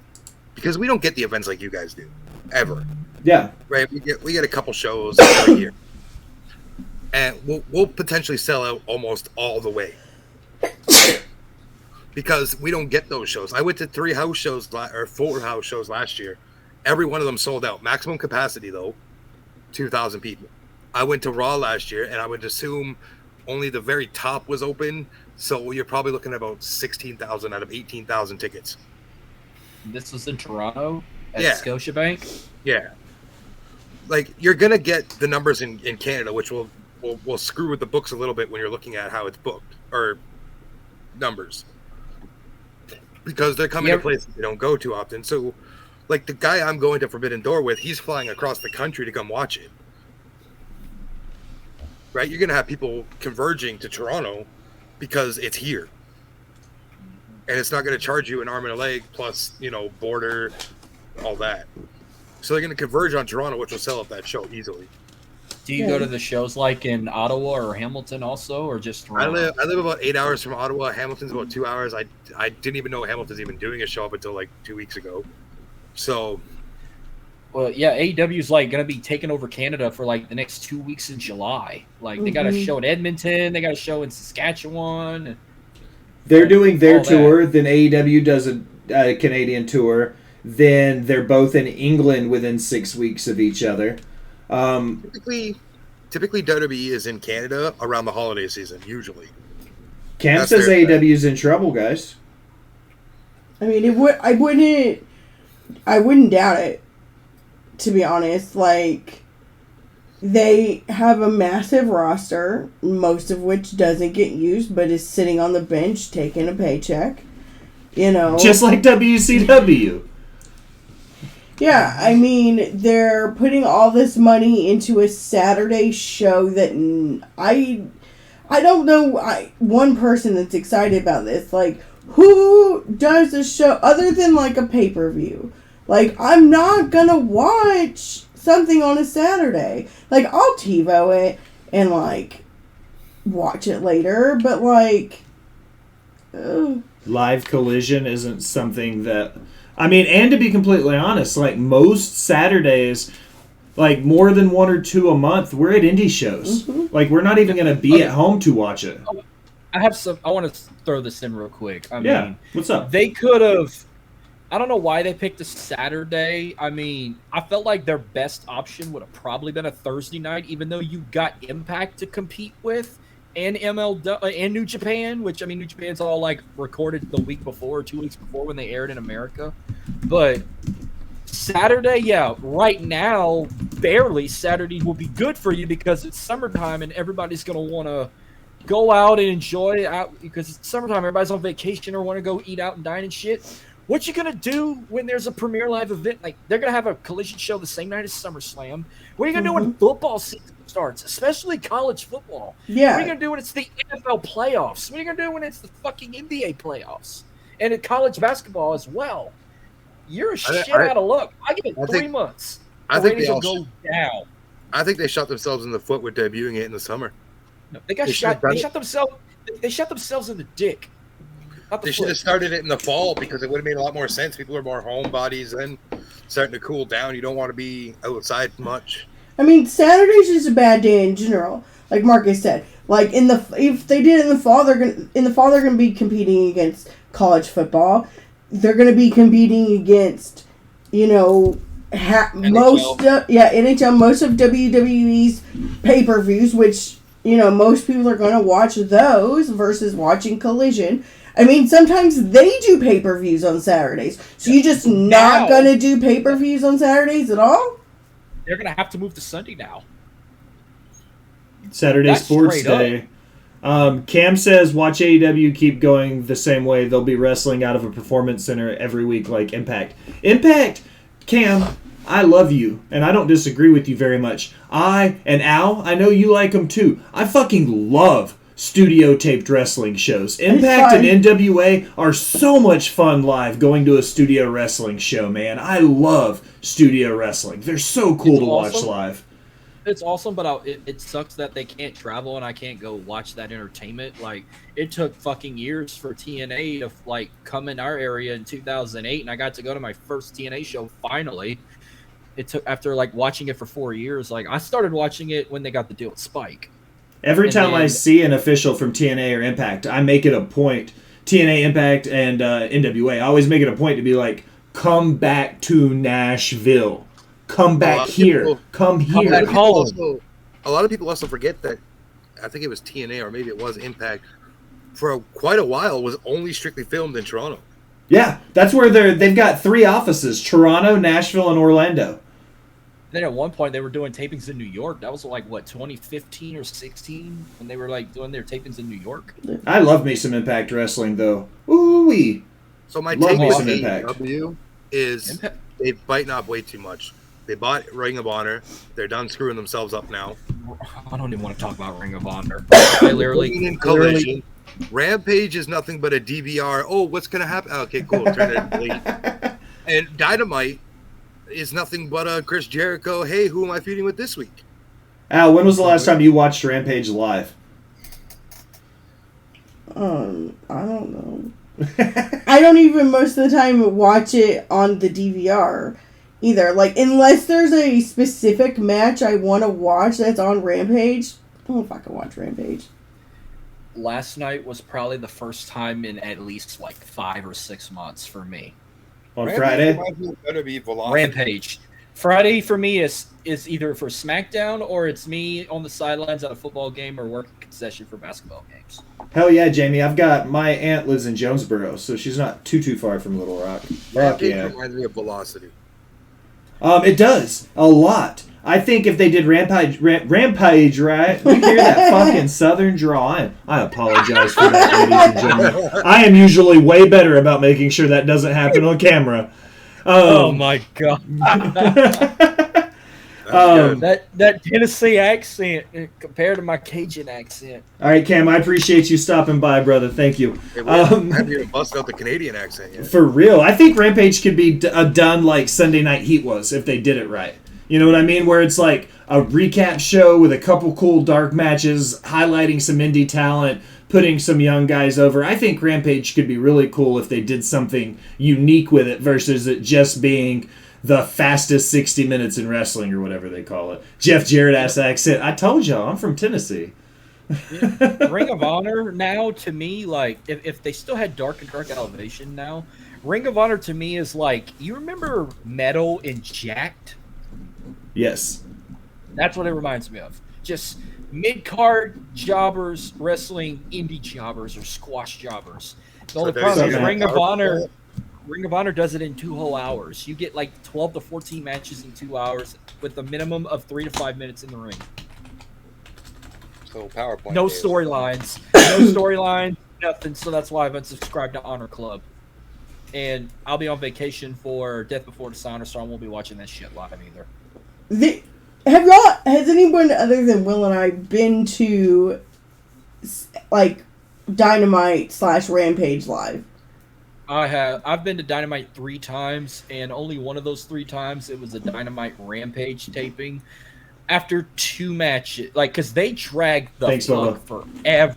because we don't get the events like you guys do, ever. Yeah. Right? We get a couple shows every year. and we'll potentially sell out almost all the way because we don't get those shows. I went to 4 house shows last year. Every one of them sold out. Maximum capacity though, 2,000 people. I went to Raw last year, and I would assume only the very top was open. So you're probably looking at about 16,000 out of 18,000 tickets. This was in Toronto at Yeah. Scotiabank. Yeah. Like, you're going to get the numbers in Canada, which will screw with the books a little bit when you're looking at how it's booked or numbers. Because they're coming to places they don't go too often. So, like, the guy I'm going to Forbidden Door with, he's flying across the country to come watch it. Right? You're going to have people converging to Toronto because it's here. And it's not going to charge you an arm and a leg plus, border, all that. So they're going to converge on Toronto, which will sell up that show easily. Do you go to the shows like in Ottawa or Hamilton also, or just Toronto? I live about 8 hours from Ottawa. Hamilton's about 2 hours. I didn't even know Hamilton's even doing a show up until like 2 weeks ago. So... Well, yeah, AEW is like going to be taking over Canada for like the next 2 weeks in July. Like they got a show in Edmonton, they got a show in Saskatchewan. They're doing their tour, then AEW does a Canadian tour. Then they're both in England within 6 weeks of each other. Typically WWE is in Canada around the holiday season, usually. Cam says AEW's in trouble, guys. I mean, I wouldn't doubt it. To be honest, like, they have a massive roster, most of which doesn't get used, but is sitting on the bench taking a paycheck. Just like WCW. Yeah, I mean, they're putting all this money into a Saturday show that I don't know one person that's excited about this. Like, who does a show other than, like, a pay-per-view? Like, I'm not gonna watch something on a Saturday. Like, I'll TiVo it and, like, watch it later, but, like... Live Collision isn't something that... I mean, and to be completely honest, like, most Saturdays, like, more than 1 or 2 a month, we're at indie shows. Mm-hmm. Like, we're not even gonna be at home to watch it. I want to throw this in real quick. I mean, what's up? They could have... I don't know why they picked a Saturday. I mean, I felt like their best option would have probably been a Thursday night, even though you got Impact to compete with and and New Japan, which, I mean, New Japan's all, like, recorded the week before or 2 weeks before when they aired in America. But Saturday, right now, barely Saturday will be good for you because it's summertime and everybody's going to want to go out and enjoy it out because it's summertime. Everybody's on vacation or want to go eat out and dine and shit. What you gonna do when there's a premier live event? Like, they're gonna have a Collision show the same night as SummerSlam. What are you gonna do when football season starts, especially college football? Yeah. What are you gonna do when it's the NFL playoffs? What are you gonna do when it's the fucking NBA playoffs and in college basketball as well? You're out of luck. I give it 3 months. I think they'll go down. I think they shot themselves in the foot with debuting it in the summer. No, they shot themselves in the dick. They should have started it in the fall because it would have made a lot more sense. People are more homebodies then, starting to cool down. You don't want to be outside much. I mean, Saturday's just a bad day in general. Like Marcus said, like if they did it in the fall, they're gonna be competing against college football. They're gonna be competing against, NHL, most of WWE's pay-per-views, which most people are gonna watch those versus watching Collision. I mean, sometimes they do pay-per-views on Saturdays. So you're just not going to do pay-per-views on Saturdays at all? They're going to have to move to Sunday now. Saturday Sports Day. Cam says, watch AEW keep going the same way. They'll be wrestling out of a performance center every week like Impact. Impact, Cam, I love you, and I don't disagree with you very much. And Al, I know you like them too. I fucking love studio taped wrestling shows. Impact and NWA are so much fun live going to a studio wrestling show, man. I love studio wrestling. They're so cool to watch live. It's awesome, but it sucks that they can't travel and I can't go watch that entertainment. Like, it took fucking years for TNA to, like, come in our area in 2008, and I got to go to my first TNA show finally. It took, after, like, watching it for 4 years. Like, I started watching it when they got the deal with Spike. Every And time I then- see an official from TNA or Impact, I make it a point. TNA, Impact, and NWA. I always make it a point to be like, come back to Nashville. Come back here. Come here. back home. A lot of people also forget that, I think it was TNA or maybe it was Impact, for quite a while was only strictly filmed in Toronto. Yeah, that's where they've got 3 offices: Toronto, Nashville, and Orlando. Then at one point they were doing tapings in New York. That was like what 2015 or 16 when they were like doing their tapings in New York. I love me some Impact Wrestling though. Ooh-wee. So my Love take me with some Impact. AEW is Impact. they biting off way too much. They bought Ring of Honor. They're done screwing themselves up now. I don't even want to talk about Ring of Honor. I Bringing in Collision. Rampage is nothing but a DVR. Oh, what's gonna happen? Okay, cool. Turn it delete. And Dynamite is nothing but a Chris Jericho. Hey, who am I feuding with this week? Al, when was the last time you watched Rampage live? I don't know. I don't even most of the time watch it on the DVR either. Like, unless there's a specific match I want to watch that's on Rampage, I don't know if I can watch Rampage. Last night was probably the first time in at least like 5 or 6 months for me. On Rampage Friday? reminds me of WWE Velocity. Rampage. Friday for me is either for SmackDown or it's me on the sidelines at a football game or working concession for basketball games. Hell yeah, Jamie. I've got my aunt lives in Jonesboro, so she's not too far from Little Rock. Fuck Rampage yeah. reminds me of Velocity. It does. A lot. I think if they did Rampage right, you hear that fucking southern draw. I apologize for that, ladies and gentlemen. I am usually way better about making sure that doesn't happen on camera. Oh my god. That Tennessee accent compared to my Cajun accent. All right, Cam, I appreciate you stopping by, brother. Thank you. Hey, I haven't even busted out the Canadian accent yet. For real. I think Rampage could be done like Sunday Night Heat was if they did it right. You know what I mean? Where it's like a recap show with a couple cool dark matches, highlighting some indie talent, putting some young guys over. I think Rampage could be really cool if they did something unique with it versus it just being the fastest 60 minutes in wrestling or whatever they call it. Jeff Jarrett-ass accent. I told y'all, I'm from Tennessee. Ring of Honor now, to me, like, if they still had Dark and Dark Elevation now, Ring of Honor to me is like, you remember Metal and Jacked? Yes. That's what it reminds me of. Just mid-card jobbers wrestling indie jobbers or squash jobbers. The only problem is Ring of Honor does it in 2 whole hours. You get like 12 to 14 matches in 2 hours with a minimum of 3 to 5 minutes in the ring. So PowerPoint. No days. storylines. No storyline, nothing. So that's why I've unsubscribed to Honor Club. And I'll be on vacation for Death Before Dishonor, so I won't be watching that shit live either. Has anyone other than Will and I been to, like, Dynamite / Rampage live? I have. I've been to Dynamite 3 times, and only one of those 3 times it was a Dynamite Rampage taping. After 2 matches, like, because they dragged the fuck forever.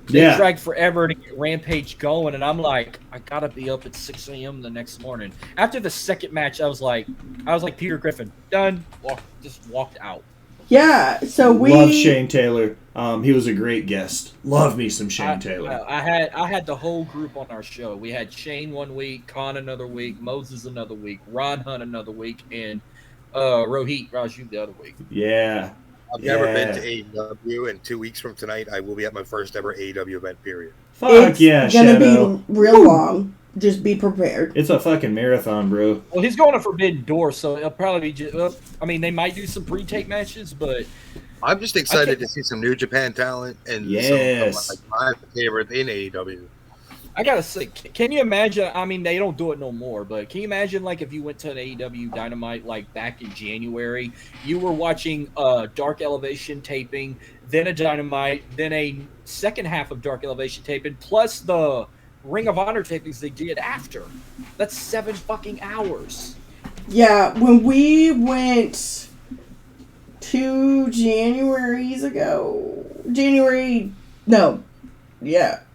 They dragged forever to get Rampage going, and I'm like, I gotta be up at 6 a.m. the next morning. After the second match, I was like Peter Griffin, done. Just walked out. Yeah, so we love Shane Taylor. He was a great guest. Love me some Shane Taylor. I had the whole group on our show. We had Shane one week, Khan another week, Moses another week, Ron Hunt another week, and Rohit Raju the other week. Yeah. I've never been to AEW, and 2 weeks from tonight, I will be at my first ever AEW event, period. Fuck it's yeah, gonna Shadow. be real long. Just be prepared. It's a fucking marathon, bro. Well, he's going to Forbidden Door, so it'll probably be I mean, they might do some pre-tape matches, but I'm just excited to see some New Japan talent and some of my favorite in AEW. I gotta say, can you imagine? I mean, they don't do it no more, but can you imagine, like, if you went to an AEW Dynamite, like, back in January, you were watching Dark Elevation taping, then a Dynamite, then a second half of Dark Elevation taping, plus the Ring of Honor tapings they did after. That's 7 fucking hours. Yeah, when we went 2 Januaries ago, January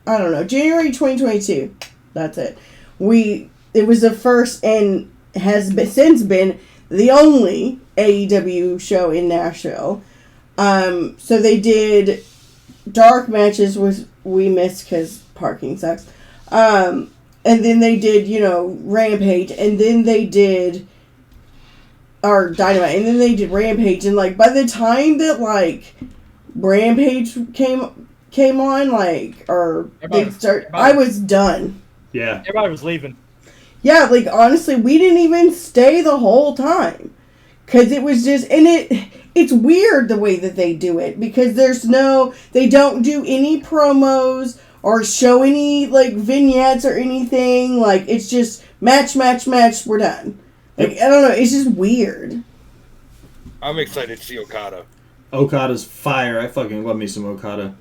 2022. That's it. It was the first and has since been the only AEW show in Nashville. So they did dark matches, which we missed because parking sucks. And then they did, Rampage, and then they did Dynamite, and then they did Rampage, and by the time that Rampage came on, I was done. Yeah. Everybody was leaving. Yeah, honestly, we didn't even stay the whole time. Because it was just, and it's weird the way that they do it, because they don't do any promos or show any, vignettes or anything. It's just match, we're done. I don't know, it's just weird. I'm excited to see Okada. Okada's fire. I fucking love me some Okada.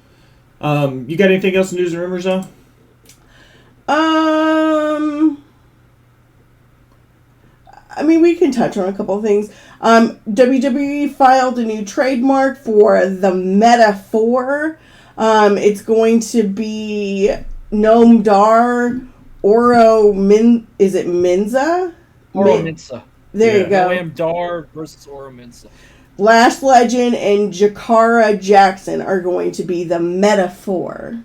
You got anything else in news and rumors, though? We can touch on a couple of things. WWE filed a new trademark for the Meta 4. It's going to be Noam Dar, is it Menza? Oro Mensah. There you go. Noam Dar versus Oro Mensah. Lash Legend and Jakara Jackson are going to be the Meta 4.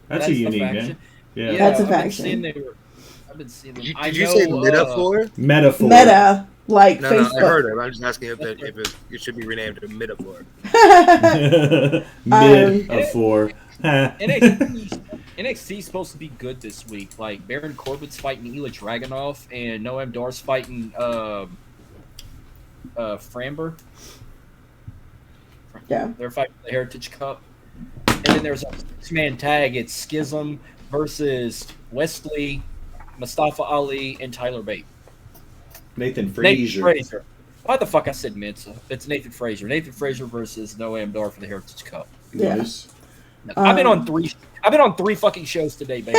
That's a unique name. Yeah, that's a faction. I've been seeing them. Did you say Metaphor? Metaphor. Meta, Facebook. No, I heard it. I'm just asking if it should be renamed to Metaphor. Metaphor. NXT is supposed to be good this week. Baron Corbin's fighting Ilya Dragunov, and Noam Dar's fighting Framber. Yeah. They're fighting the Heritage Cup. And then there's a six-man tag. It's Schism versus Wesley, Mustafa Ali, and Tyler Bate. Nathan Frazier. Why the fuck I said Mensa? It's Nathan Frazier. Nathan Frazier versus Noam Dar for the Heritage Cup. Yes. I've been on three fucking shows today, baby.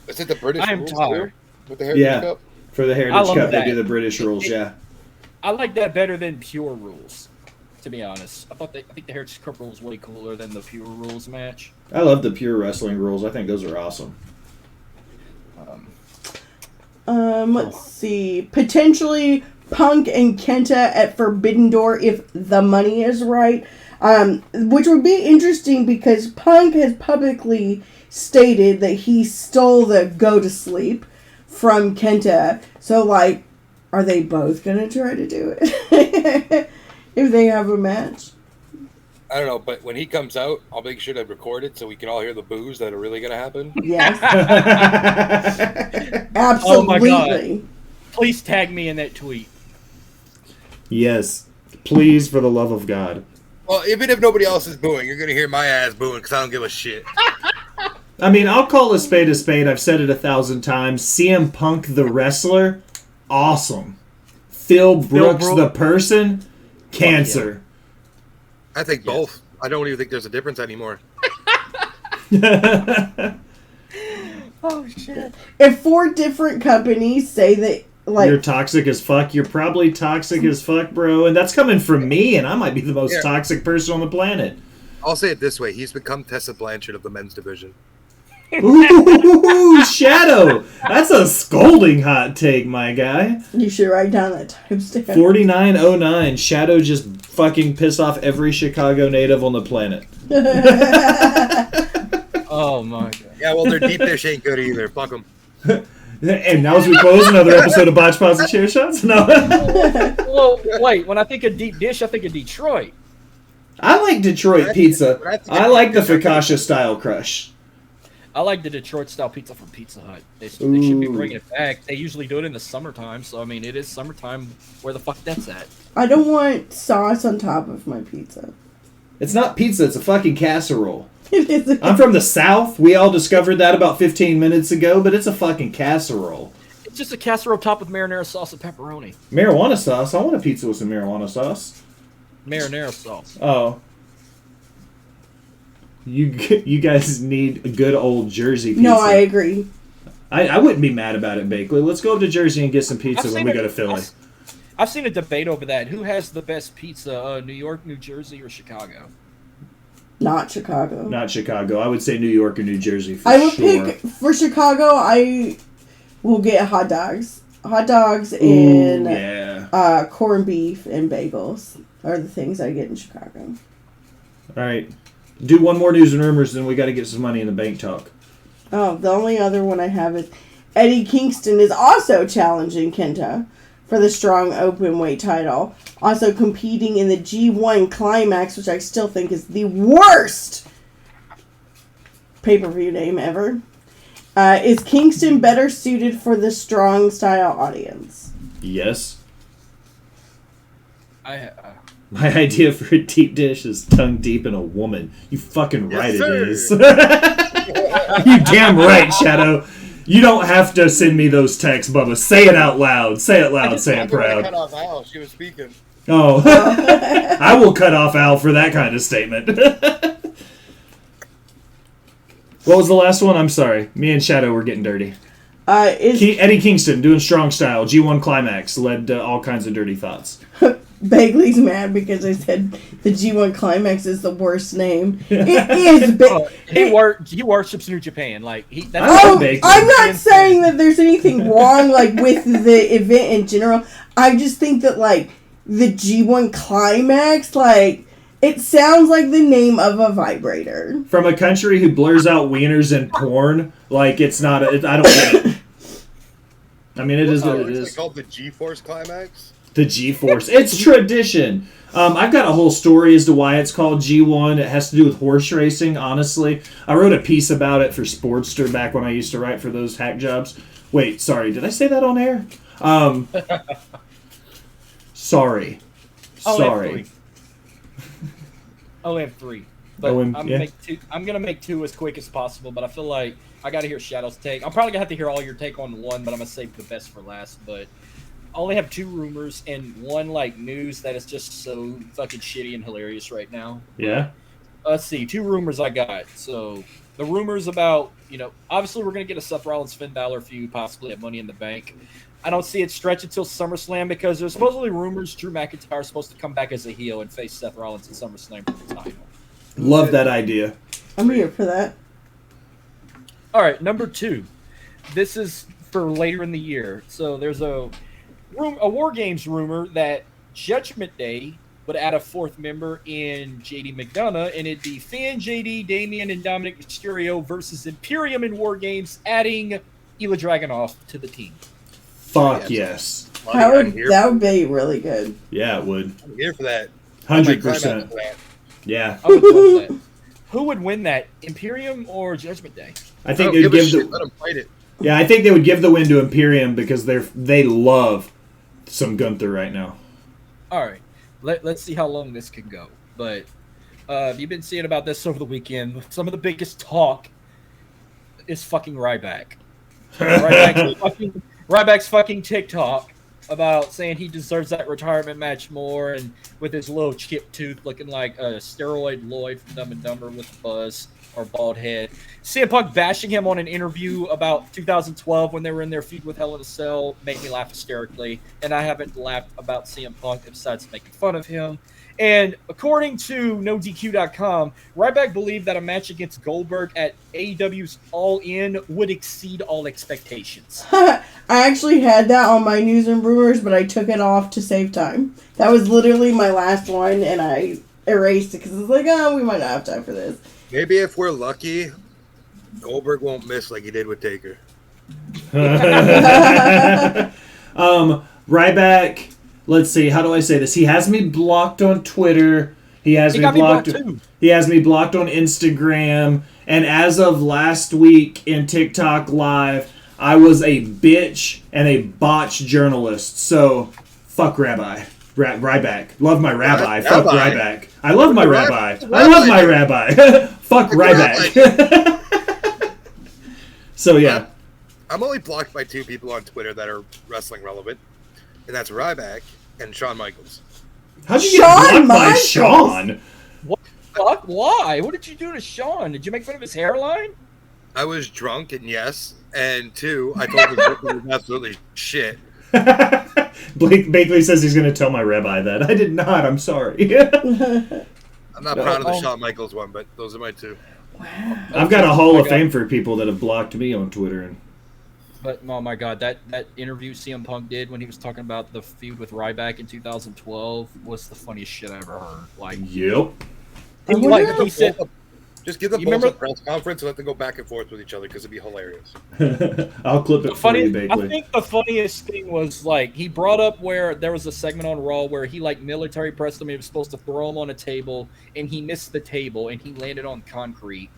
Is it the British I am rules tired. too? With the Heritage Cup? For the Heritage Cup, that. they do the British rules, yeah. I like that better than pure rules, to be honest. I think the Heritage Cup rules way cooler than the pure rules match. I love the pure wrestling rules. I think those are awesome. Let's see. Potentially Punk and Kenta at Forbidden Door if the money is right. Which would be interesting because Punk has publicly stated that he stole the go to sleep from Kenta. So, are they both going to try to do it? If they have a match? I don't know, but when he comes out, I'll make sure to record it so we can all hear the boos that are really going to happen. Yes. Absolutely. Oh my God. Please tag me in that tweet. Yes. Please, for the love of God. Well, even if nobody else is booing, you're going to hear my ass booing because I don't give a shit. I'll call a spade a spade. I've said it 1,000 times. CM Punk, the wrestler, awesome. Phil Brooks, the person, cancer. I think both. I don't even think there's a difference anymore. Oh, shit. If 4 different companies say that, you're toxic as fuck, you're probably toxic as fuck, bro. And that's coming from me, and I might be the most toxic person on the planet. I'll say it this way. He's become Tessa Blanchard of the men's division. Ooh, Shadow. That's a scolding hot take, my guy. You should write down that timestamp. 4909. Shadow just fucking pissed off every Chicago native on the planet. Oh, my God. Yeah, well, their deep dish ain't good either. Fuck them. And now as we close another episode of Botched Pots and Chair Shots? No. Well, wait. When I think of deep dish, I think of Detroit. I like Detroit pizza. I like the focaccia style crush. I like the Detroit style pizza from Pizza Hut. They should be bringing it back. They usually do it in the summertime, so it is summertime. Where the fuck that's at? I don't want sauce on top of my pizza. It's not pizza. It's a fucking casserole. It is. I'm from the South. We all discovered that about 15 minutes ago, but it's a fucking casserole. It's just a casserole topped with marinara sauce and pepperoni. Marijuana sauce? I want a pizza with some marijuana sauce. Marinara sauce. Oh. You guys need a good old Jersey pizza. No, I agree. I wouldn't be mad about it, Bakley. Let's go up to Jersey and get some pizza when we go to Philly. I've seen a debate over that. Who has the best pizza, New York, New Jersey, or Chicago? Not Chicago. Not Chicago. I would say New York or New Jersey for I would sure. pick, for Chicago, I will get hot dogs. Hot dogs and... yeah. Corned beef and bagels are the things I get in Chicago. All right. Do one more news and rumors, then we got to get some money in the bank talk. Oh, the only other one I have is Eddie Kingston is also challenging Kenta for the strong open weight title. Also competing in the G1 Climax, which I still think is the worst pay-per-view name ever. Is Kingston better suited for the strong style audience? Yes. I My idea for a deep dish is tongue deep in a woman. You fucking right Yes, it is. You damn right, Shadow. You don't have to send me those texts, Bubba. Say it out loud. Say it loud. Say it proud. Cut off Al. She was speaking. Oh. I will cut off Al for that kind of statement. What was the last one? I'm sorry. Me and Shadow were getting dirty. Eddie Kingston doing strong style. G1 Climax led to all kinds of dirty thoughts. Bagley's mad because I said the G1 Climax is the worst name. It is. He worships New Japan. Like I'm not saying that there's anything wrong like with the event in general. I just think that like the G1 Climax, like it sounds like the name of a vibrator. From a country who blurs out wieners and porn, like it's not. I don't get it. I mean, it is what it is. It's called the G-Force Climax. The G-Force. It's tradition. I've got a whole story as to why it's called G1. It has to do with horse racing, honestly. I wrote a piece about it for Sportster back when I used to write for those hack jobs. Wait, sorry. Did I say that on air? Sorry. Sorry. I only have three. But I'm gonna make two as quick as possible, but I feel like I gotta hear Shadow's take. I'm probably gonna have to hear all your take on one, but I'm gonna save the best for last. But I only have two rumors and one like news that is just so fucking shitty and hilarious right now. Yeah. Let's see, two rumors I got. So the rumors about, obviously we're gonna get a Seth Rollins Finn Balor feud possibly at Money in the Bank. I don't see it stretch until SummerSlam because there's supposedly rumors Drew McIntyre is supposed to come back as a heel and face Seth Rollins in SummerSlam for the title. Love that idea. I'm here for that. All right, number two. This is for later in the year. So there's a War Games rumor that Judgment Day would add a fourth member in JD McDonough, and it'd be Finn, JD, Damian, and Dominic Mysterio versus Imperium in War Games, adding Ilya Dragunov to the team. Fuck yes. That would be really good. Yeah, it would. I'm here for that. 100%. Yeah. I would love that. Who would win that, Imperium or Judgment Day? I think they would give let them fight it. Yeah, I think they would give the win to Imperium because they love some Gunther right now. All right, let's see how long this can go. But you've been seeing about this over the weekend. Some of the biggest talk is fucking Ryback. Ryback's fucking TikTok about saying he deserves that retirement match more, and with his little chipped tooth looking like a steroid Lloyd from Dumb and Dumber with a buzz or bald head. CM Punk bashing him on an interview about 2012 when they were in their feud with Hell in a Cell made me laugh hysterically, and I haven't laughed about CM Punk besides making fun of him. And according to NoDQ.com, Ryback believed that a match against Goldberg at AEW's All In would exceed all expectations. I actually had that on my news and rumors, but I took it off to save time. That was literally my last one, and I erased it because it's like, we might not have time for this. Maybe if we're lucky, Goldberg won't miss like he did with Taker. Ryback, let's see, how do I say this? He has me blocked on Twitter. He has me blocked on Instagram. And as of last week in TikTok Live, I was a bitch and a botched journalist. So, fuck Rabbi. Ryback. Love my rabbi. Fuck Ryback. I love my rabbi. I love my rabbi. Fuck Ryback. So, yeah. I'm only blocked by two people on Twitter that are wrestling relevant, and that's Ryback and Shawn Michaels. How'd you get blocked by Shawn? What the fuck? Why? What did you do to Shawn? Did you make fun of his hairline? I was drunk, and yes. And two, I told him it was absolutely shit. Blake Bakley says he's going to tell my rabbi that. I did not. I'm sorry. I'm not proud of the Shawn Michaels one, but those are my two. Wow. I've got a Hall of Fame for people that have blocked me on Twitter. And But oh my god, that interview CM Punk did when he was talking about the feud with Ryback in 2012 was the funniest shit I ever heard. Like, Yep. he said, Just give the Bulls a press conference and let them go back and forth with each other because it'd be hilarious. I'll clip it for you, Bakley. I think the funniest thing was, like, he brought up where there was a segment on Raw where he, like, military pressed him. He was supposed to throw him on a table, and he missed the table, and he landed on concrete.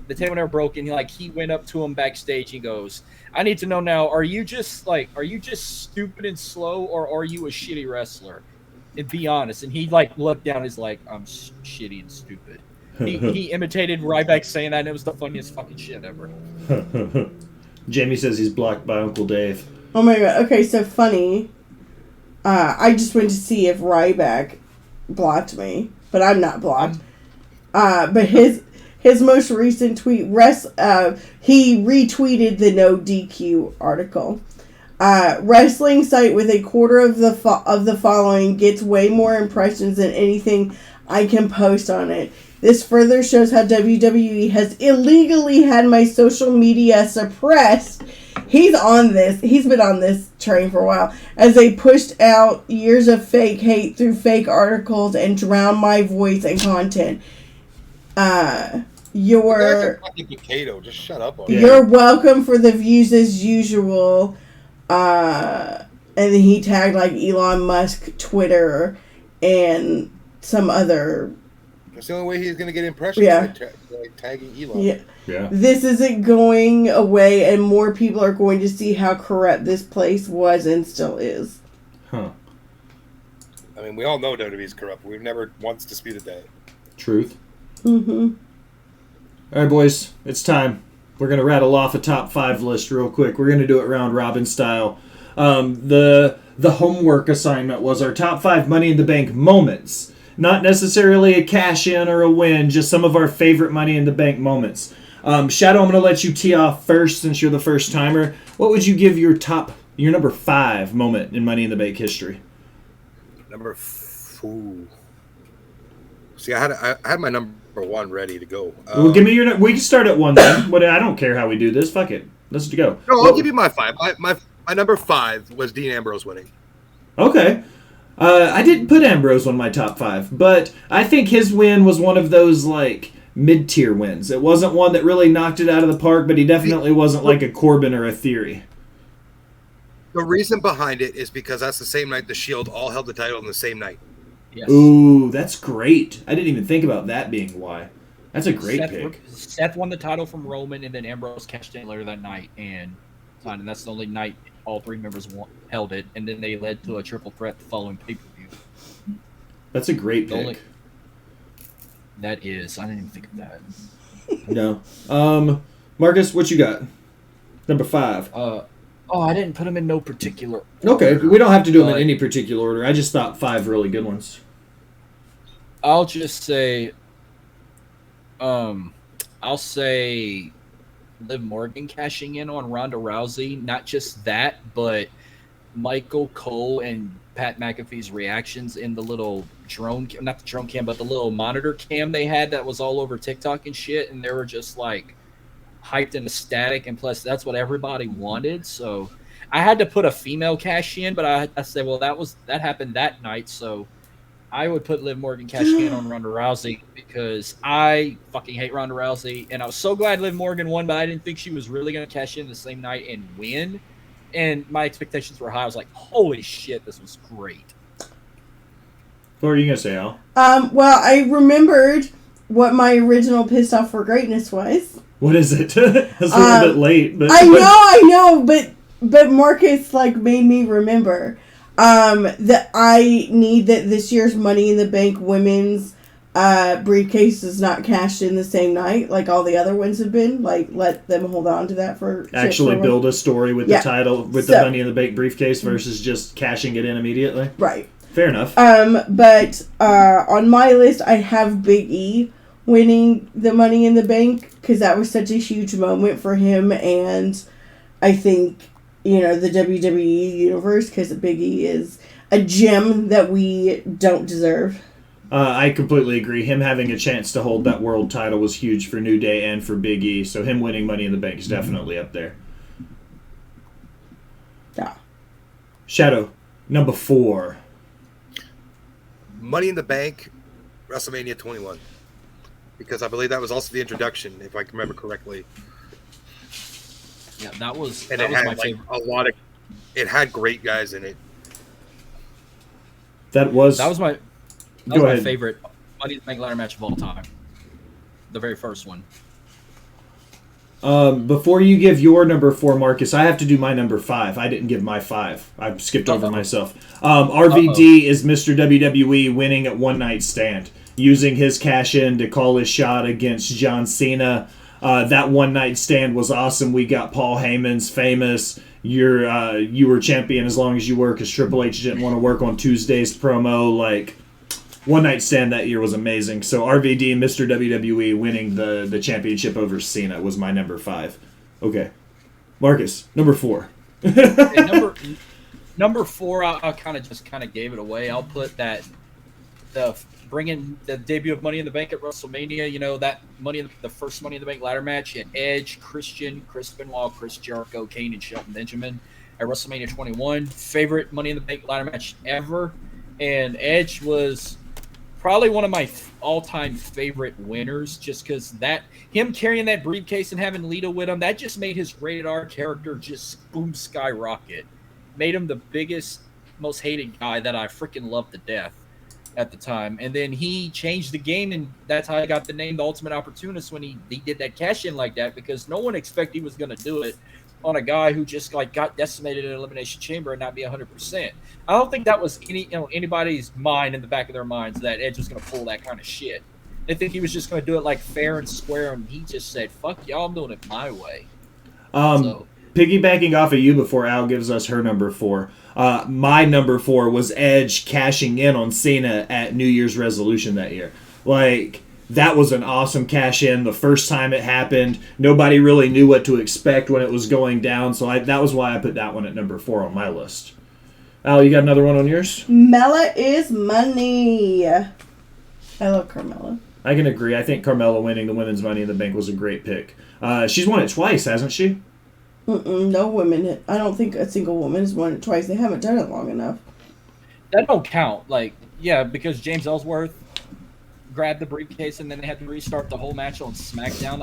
The table never broke, and he went up to him backstage. He goes, "I need to know now, are you just stupid and slow, or are you a shitty wrestler? And be honest." And he, like, looked down. He's like, "I'm shitty and stupid." He imitated Ryback saying that, and it was the funniest fucking shit ever. Jamie says he's blocked by Uncle Dave. Oh my god. Okay, so funny. I just went to see if Ryback blocked me, but I'm not blocked. But his most recent tweet, he retweeted the No DQ article. Wrestling site with a quarter of the following gets way more impressions than anything I can post on it. This further shows how WWE has illegally had my social media suppressed. He's on this. He's been on this train for a while. As they pushed out years of fake hate through fake articles and drowned my voice and content. You're just shut up on You're welcome for the views as usual. And then he tagged like Elon Musk, Twitter, and some other. That's the only way he's going to get impressions. Yeah. Like tagging Elon. Yeah. This isn't going away, and more people are going to see how corrupt this place was and still is. Huh. I mean, we all know WWE is corrupt. We've never once disputed that. Truth. Mm-hmm. All right, boys, it's time. We're going to rattle off a top 5 list real quick. We're going to do it round robin style. The homework assignment was our top 5 Money in the Bank moments. Not necessarily a cash in or a win, just some of our favorite Money in the Bank moments. Shadow, I'm going to let you tee off first since you're the first timer. What would you give your number 5 moment in Money in the Bank history? Number 4. See, I had my number 1 ready to go. Well, give me your. We can start at 1 then. I don't care how we do this. Fuck it. Let's go. No, I'll give you my 5. My number 5 was Dean Ambrose winning. Okay. I didn't put Ambrose on my top 5, but I think his win was one of those, like, mid-tier wins. It wasn't one that really knocked it out of the park, but he definitely wasn't like a Corbin or a Theory. The reason behind it is because that's the same night the Shield all held the title on the same night. Yes. Ooh, that's great. I didn't even think about that being why. That's a great pick. Seth won the title from Roman, and then Ambrose cashed in later that night, and that's the only night all 3 members held it, and then they led to a triple threat the following pay-per-view. That's a great pick. That is. I didn't even think of that. No. Marcus, what you got? Number 5. I didn't put them in no particular Okay, order, we don't have to do them in any particular order. I just thought 5 really good ones. I'll just say, I'll say Liv Morgan cashing in on Ronda Rousey. Not just that, but Michael Cole and Pat McAfee's reactions in the little not the drone cam, but the little monitor cam they had that was all over TikTok and shit, and they were just like hyped and ecstatic, and plus that's what everybody wanted. So I had to put a female cash in, but I said, well, that happened that night, so I would put Liv Morgan cashing in on Ronda Rousey because I fucking hate Ronda Rousey, and I was so glad Liv Morgan won, but I didn't think she was really going to cash in the same night and win, and my expectations were high. I was like, holy shit, this was great. What were you going to say, Al? Well, I remembered what my original Pissed Off for Greatness was. What is it? It's a little bit late. But I know, but Marcus, like, made me remember. That I need that this year's Money in the Bank women's briefcase is not cashed in the same night like all the other ones have been. Like, let them hold on to that for actually build a story with the title with the Money in the Bank briefcase versus just cashing it in immediately. Right. Fair enough. But on my list, I have Big E winning the Money in the Bank because that was such a huge moment for him, and I think, the WWE universe, because Big E is a gem that we don't deserve. I completely agree. Him having a chance to hold that world title was huge for New Day and for Big E, so him winning Money in the Bank is definitely up there. Shadow, number 4. Money in the Bank, WrestleMania 21. Because I believe that was also the introduction, if I can remember correctly. Yeah, that was And that it was had my favorite. it had great guys in it. That was My favorite Money in the Bank ladder match of all time. The very first one. Before you give your number 4, Marcus, I have to do my number 5. I didn't give my 5. I skipped over myself. RVD is Mr. WWE winning at One Night Stand, using his cash in to call his shot against John Cena. That One Night Stand was awesome. We got Paul Heyman's famous "You were champion as long as you were," because Triple H didn't want to work on Tuesday's promo. Like, One Night Stand that year was amazing. So RVD, Mr. WWE, winning the championship over Cena was my number 5. Okay, Marcus, number 4. And number 4, I kind of gave it away. I'll put that bringing the debut of Money in the Bank at WrestleMania. You know, that the first Money in the Bank ladder match at Edge, Christian, Chris Benoit, Chris Jericho, Kane, and Shelton Benjamin at WrestleMania 21. Favorite Money in the Bank ladder match ever, and Edge was probably one of my all-time favorite winners, just because him carrying that briefcase and having Lita with him, that just made his rated R character just boom skyrocket. Made him the biggest, most hated guy that I freaking loved to death at the time. And then he changed the game, and that's how I got the name The Ultimate Opportunist when he did that cash in like that, because no one expected he was going to do it on a guy who just got decimated in an Elimination Chamber and not be 100%. I don't think that was anybody's mind in the back of their minds that Edge was going to pull that kind of shit. They think he was just going to do it like fair and square, and he just said, "Fuck y'all, I'm doing it my way." Piggybacking off of you before Al gives us her number 4. My number 4 was Edge cashing in on Cena at New Year's Resolution that year. Like, that was an awesome cash in. The first time it happened, nobody really knew what to expect when it was going down. So that was why I put that one at number 4 on my list. Al, you got another one on yours? Mella is money. I love Carmella. I can agree. I think Carmella winning the women's Money in the Bank was a great pick. She's won it twice, hasn't she? No women. I don't think a single woman has won it twice. They haven't done it long enough. That don't count. Because James Ellsworth grabbed the briefcase and then they had to restart the whole match on SmackDown.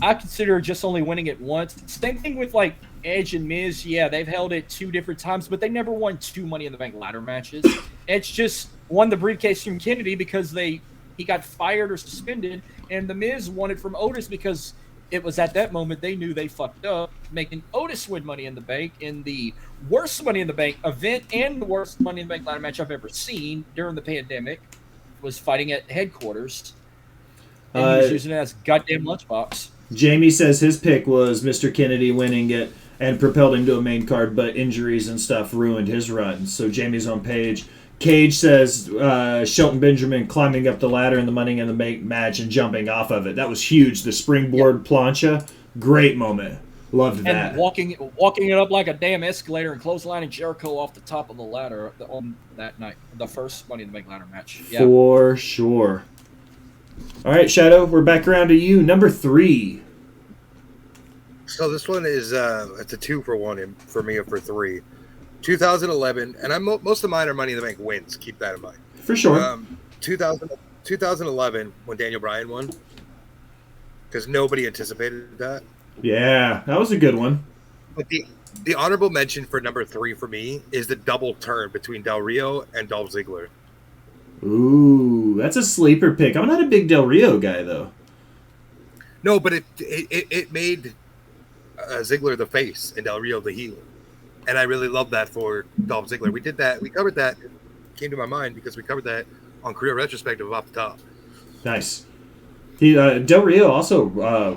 I consider just only winning it once. Same thing with Edge and Miz. Yeah, they've held it 2 different times, but they never won 2 Money in the Bank ladder matches. Edge just won the briefcase from Kennedy because he got fired or suspended, and the Miz won it from Otis because it was at that moment they knew they fucked up, making Otis win Money in the Bank in the worst Money in the Bank event and the worst Money in the Bank ladder match I've ever seen during the pandemic. Was fighting at headquarters, and he was using it as goddamn lunchbox. Jamie says his pick was Mr. Kennedy winning it and propelled him to a main card, but injuries and stuff ruined his run. So Jamie's on page. Cage says Shelton Benjamin climbing up the ladder in the Money in the Bank match and jumping off of it. That was huge. The springboard plancha, great moment. Loved that. And walking it up like a damn escalator and clotheslining Jericho off the top of the ladder on that night, the first Money in the Bank ladder match. Yeah. For sure. All right, Shadow, we're back around to you. Number 3. So this one is it's a 2-for-1 for me, or for 3. 2011, and most of mine are Money in the Bank wins. Keep that in mind. For sure. 2011 when Daniel Bryan won, because nobody anticipated that. Yeah, that was a good one. But the honorable mention for number 3 for me is the double turn between Del Rio and Dolph Ziggler. Ooh, that's a sleeper pick. I'm not a big Del Rio guy, though. No, but it made Ziggler the face and Del Rio the heel. And I really love that for Dolph Ziggler. We did that. We covered that. It came to my mind because we covered that on Career Retrospective off the top. Nice. Del Rio also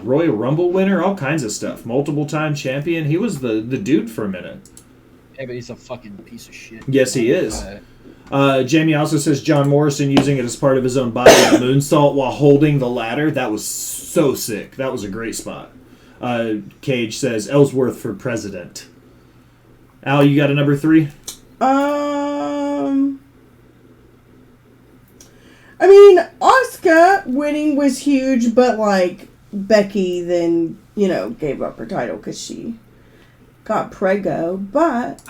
Royal Rumble winner, all kinds of stuff. Multiple-time champion. He was the dude for a minute. Yeah, but he's a fucking piece of shit. Yes, he is. Jamie also says John Morrison using it as part of his own body moonsault while holding the ladder. That was so sick. That was a great spot. Cage says Ellsworth for president. Al, you got a number 3? I mean, Asuka winning was huge, but Becky then, gave up her title because she got prego. But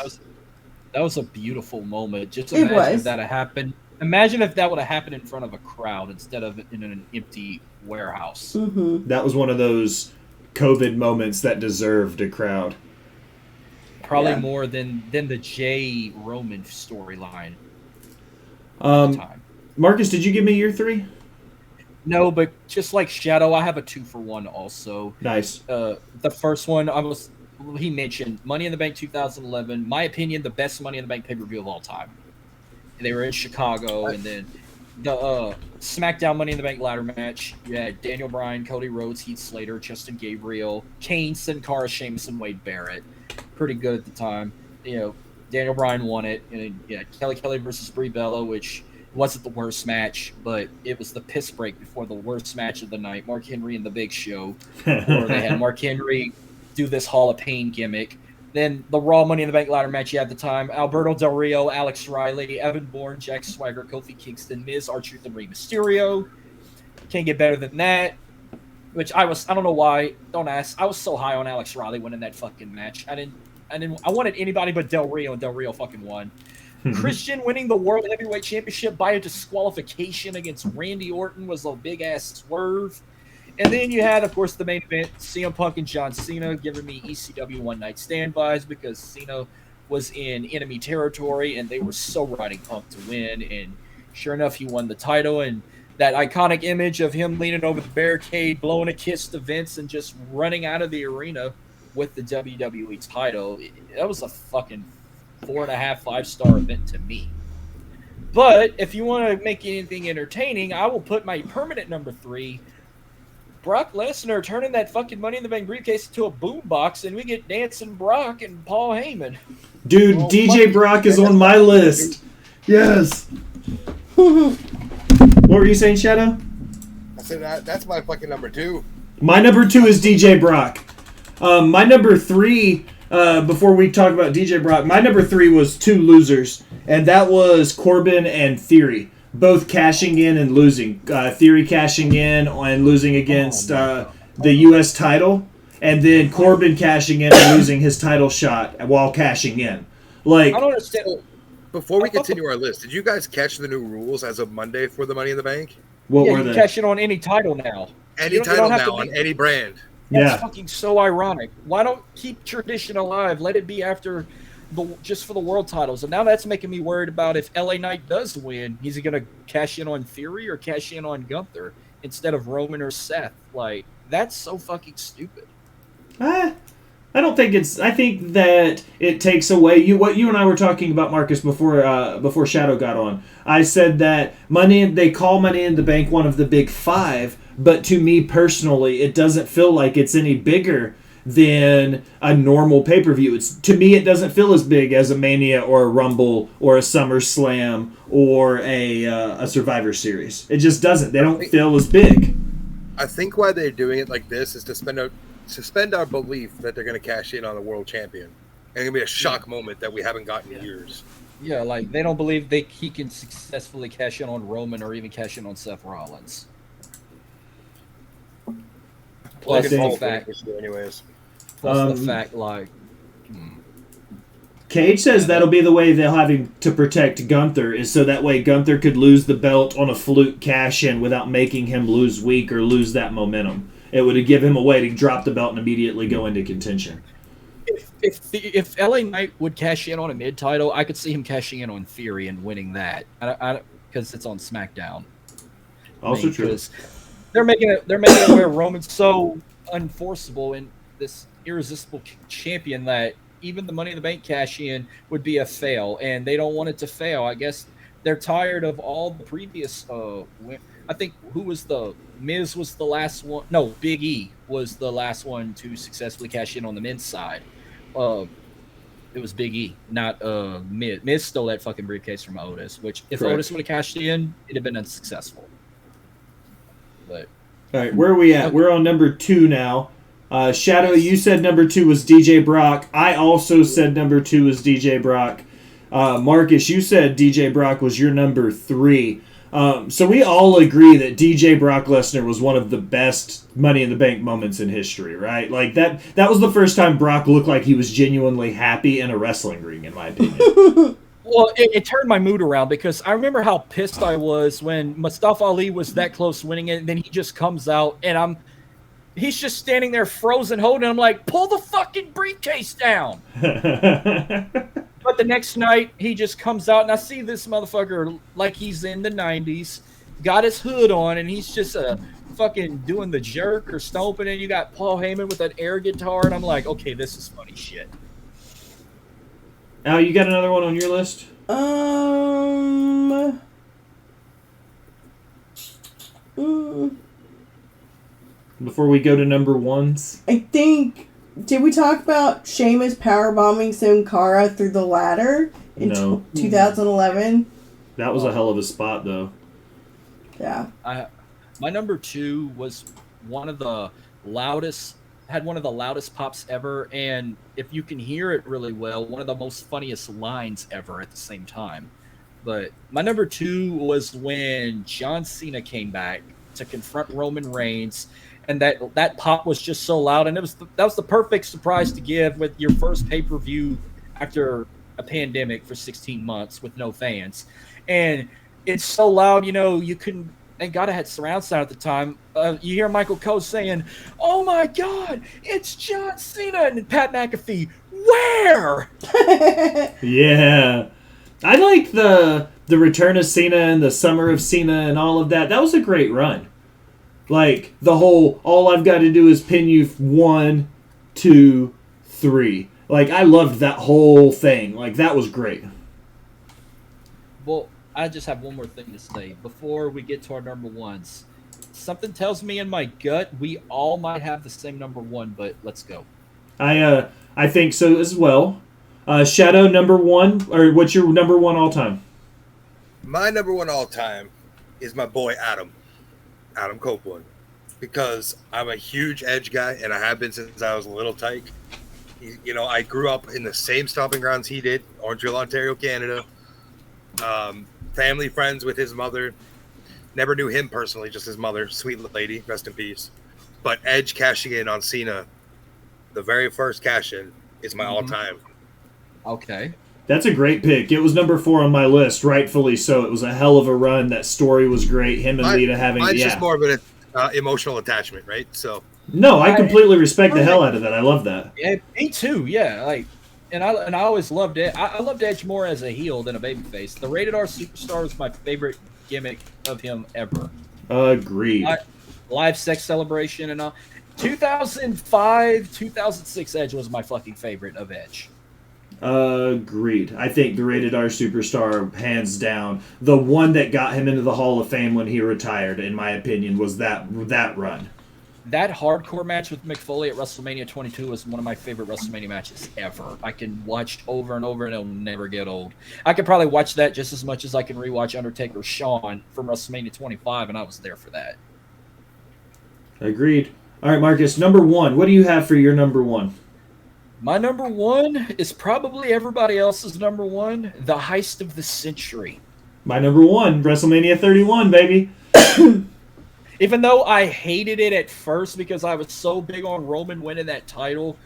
That was a beautiful moment. Just It imagine was. if that had happened. Imagine if that would have happened in front of a crowd instead of in an empty warehouse. Mm-hmm. That was one of those COVID moments that deserved a crowd. Probably Yeah. more than the Jay Roman storyline at the time. Marcus, did you give me your 3? No, but just like Shadow, I have a 2-for-1 also. Nice. The first one, he mentioned Money in the Bank 2011. My opinion, the best Money in the Bank pay-per-view of all time. They were in Chicago, and then the SmackDown Money in the Bank ladder match. You had Daniel Bryan, Cody Rhodes, Heath Slater, Justin Gabriel, Kane, Sin Cara, Sheamus, and Wade Barrett. Pretty good at the time. Daniel Bryan won it, and Kelly versus Brie Bella, which wasn't the worst match, but it was the piss break before the worst match of the night. Mark Henry and the Big Show, where they had Mark Henry do this Hall of Pain gimmick. Then the Raw Money in the Bank ladder match you had at the time: Alberto Del Rio, Alex Riley, Evan Bourne, Jack Swagger, Kofi Kingston, Miz, R-Truth, and Rey Mysterio. Can't get better than that. Which I don't know why. Don't ask. I was so high on Alex Riley winning that fucking match. I wanted anybody but Del Rio, and Del Rio fucking won. Christian winning the World Heavyweight Championship by a disqualification against Randy Orton was a big-ass swerve. And then you had, of course, the main event, CM Punk and John Cena giving me ECW one-night standbys because Cena was in enemy territory, and they were so riding Punk to win. And sure enough, he won the title. And that iconic image of him leaning over the barricade, blowing a kiss to Vince, and just running out of the arena with the WWE title, that was a fucking 4.5, 5-star event to me. But if you want to make anything entertaining, I will put my permanent number 3, Brock Lesnar turning that fucking Money in the Bank briefcase into a boombox, and we get Dancing Brock and Paul Heyman. Dude, DJ Brock is on my list. Yes. What were you saying, Shadow? I said that's my fucking number 2. My number 2 is DJ Brock. My number 3, before we talk about DJ Brock, my number 3 was 2 losers, and that was Corbin and Theory, both cashing in and losing. Theory cashing in and losing against the U.S. title, and then Corbin cashing in and losing his title shot while cashing in. I don't understand. Before we continue our list, did you guys catch the new rules as of Monday for the Money in the Bank? What were you they? cash in on any title now. Any title now on any brand. That's fucking so ironic. Why don't keep tradition alive? Let it be after just for the world titles. And now that's making me worried about if LA Knight does win, he's going to cash in on Theory or cash in on Gunther instead of Roman or Seth. Like, that's so fucking stupid. I don't think it's. I think that it takes away what you and I were talking about, Marcus, before Shadow got on. I said that they call Money in the Bank one of the big 5, but to me personally, it doesn't feel like it's any bigger than a normal pay-per-view. To me, it doesn't feel as big as a Mania or a Rumble or a SummerSlam or a Survivor Series. It just doesn't. They don't feel as big. I think why they're doing it like this is to suspend our belief that they're going to cash in on a world champion. And it's going to be a shock moment that we haven't gotten in years. Yeah, like, they don't believe he can successfully cash in on Roman or even cash in on Seth Rollins. Plus the fact, like... Cage says that'll be the way they'll have him to protect Gunther, is so that way Gunther could lose the belt on a fluke cash-in without making him lose weak or lose that momentum. It would give him a way to drop the belt and immediately go into contention. If LA Knight would cash in on a mid-title, I could see him cashing in on Theory and winning that, because it's on SmackDown. Also true. They're making it where Roman's so unforceable and this irresistible champion that even the Money in the Bank cash in would be a fail, and they don't want it to fail. I guess they're tired of all the previous. I think Miz was the last one. No, Big E was the last one to successfully cash in on the men's side. It was Big E, not Miz. Miz stole that fucking briefcase from Otis, which if Correct. Otis would have cashed in, it'd have been unsuccessful. But all right, where are we at? We're on number 2 now. Shadow, you said number 2 was DJ Brock. I also said number 2 was DJ Brock. Marcus, you said DJ Brock was your number 3. So we all agree that DJ Brock Lesnar was one of the best Money in the Bank moments in history, right? Like that was the first time Brock looked like he was genuinely happy in a wrestling ring, in my opinion. Well, it turned my mood around because I remember how pissed I was when Mustafa Ali was that close to winning it, and then he just comes out, and he's just standing there frozen holding. I'm like, pull the fucking briefcase down. But the next night, he just comes out, and I see this motherfucker like he's in the 90s, got his hood on, and he's just fucking doing the jerk or stomping, and you got Paul Heyman with an air guitar, and I'm like, okay, this is funny shit. Al, you got another one on your list? Before we go to number ones? I think... Did we talk about Sheamus powerbombing Sin Cara through the ladder in 2011? That was a hell of a spot, though. Yeah. My number 2 was one of the loudest pops ever, and if you can hear it really well, one of the most funniest lines ever at the same time. But my number 2 was when John Cena came back to confront Roman Reigns, and that pop was just so loud, and that was the perfect surprise to give with your first pay-per-view after a pandemic for 16 months with no fans. And it's so loud, you couldn't. Thank God I had surround sound at the time. You hear Michael Cole saying, "Oh my God, it's John Cena," and Pat McAfee, "Where?" Yeah, I like the return of Cena and the summer of Cena and all of that. That was a great run. Like the whole, all I've got to do is pin you 1, 2, 3. Like I loved that whole thing. Like that was great. Well, I just have one more thing to say before we get to our number ones. Something tells me in my gut we all might have the same number 1, but let's go. I think so as well. Shadow, number 1, or what's your number 1 all time? My number 1 all time is my boy Adam Copeland, because I'm a huge Edge guy, and I have been since I was a little tyke. I grew up in the same stomping grounds he did, Orangeville, Ontario, Canada. Family friends with his mother. Never knew him personally, just his mother. Sweet lady, rest in peace. But Edge cashing in on Cena, the very first cash-in, is my all-time. Okay. That's a great pick. It was number 4 on my list, rightfully so. It was a hell of a run. That story was great. Him and Lita having... Mine's just more of an emotional attachment, right? So... No, I completely respect the hell out of that. I love that. Yeah, me too, yeah. And I always loved it. I loved Edge more as a heel than a babyface. The Rated R Superstar was my favorite gimmick of him ever. Agreed. Live sex celebration and all. 2005, 2006 Edge was my fucking favorite of Edge. Agreed. I think the Rated R Superstar, hands down, the one that got him into the Hall of Fame when he retired, in my opinion, was that run. That hardcore match with Mick Foley at WrestleMania 22 was one of my favorite WrestleMania matches ever. I can watch over and over, and it'll never get old. I could probably watch that just as much as I can rewatch Undertaker Shawn from WrestleMania 25, and I was there for that. Agreed. All right, Marcus, number 1. What do you have for your number 1? My number 1 is probably everybody else's number 1, the heist of the century. My number 1, WrestleMania 31, baby. Even though I hated it at first because I was so big on Roman winning that title,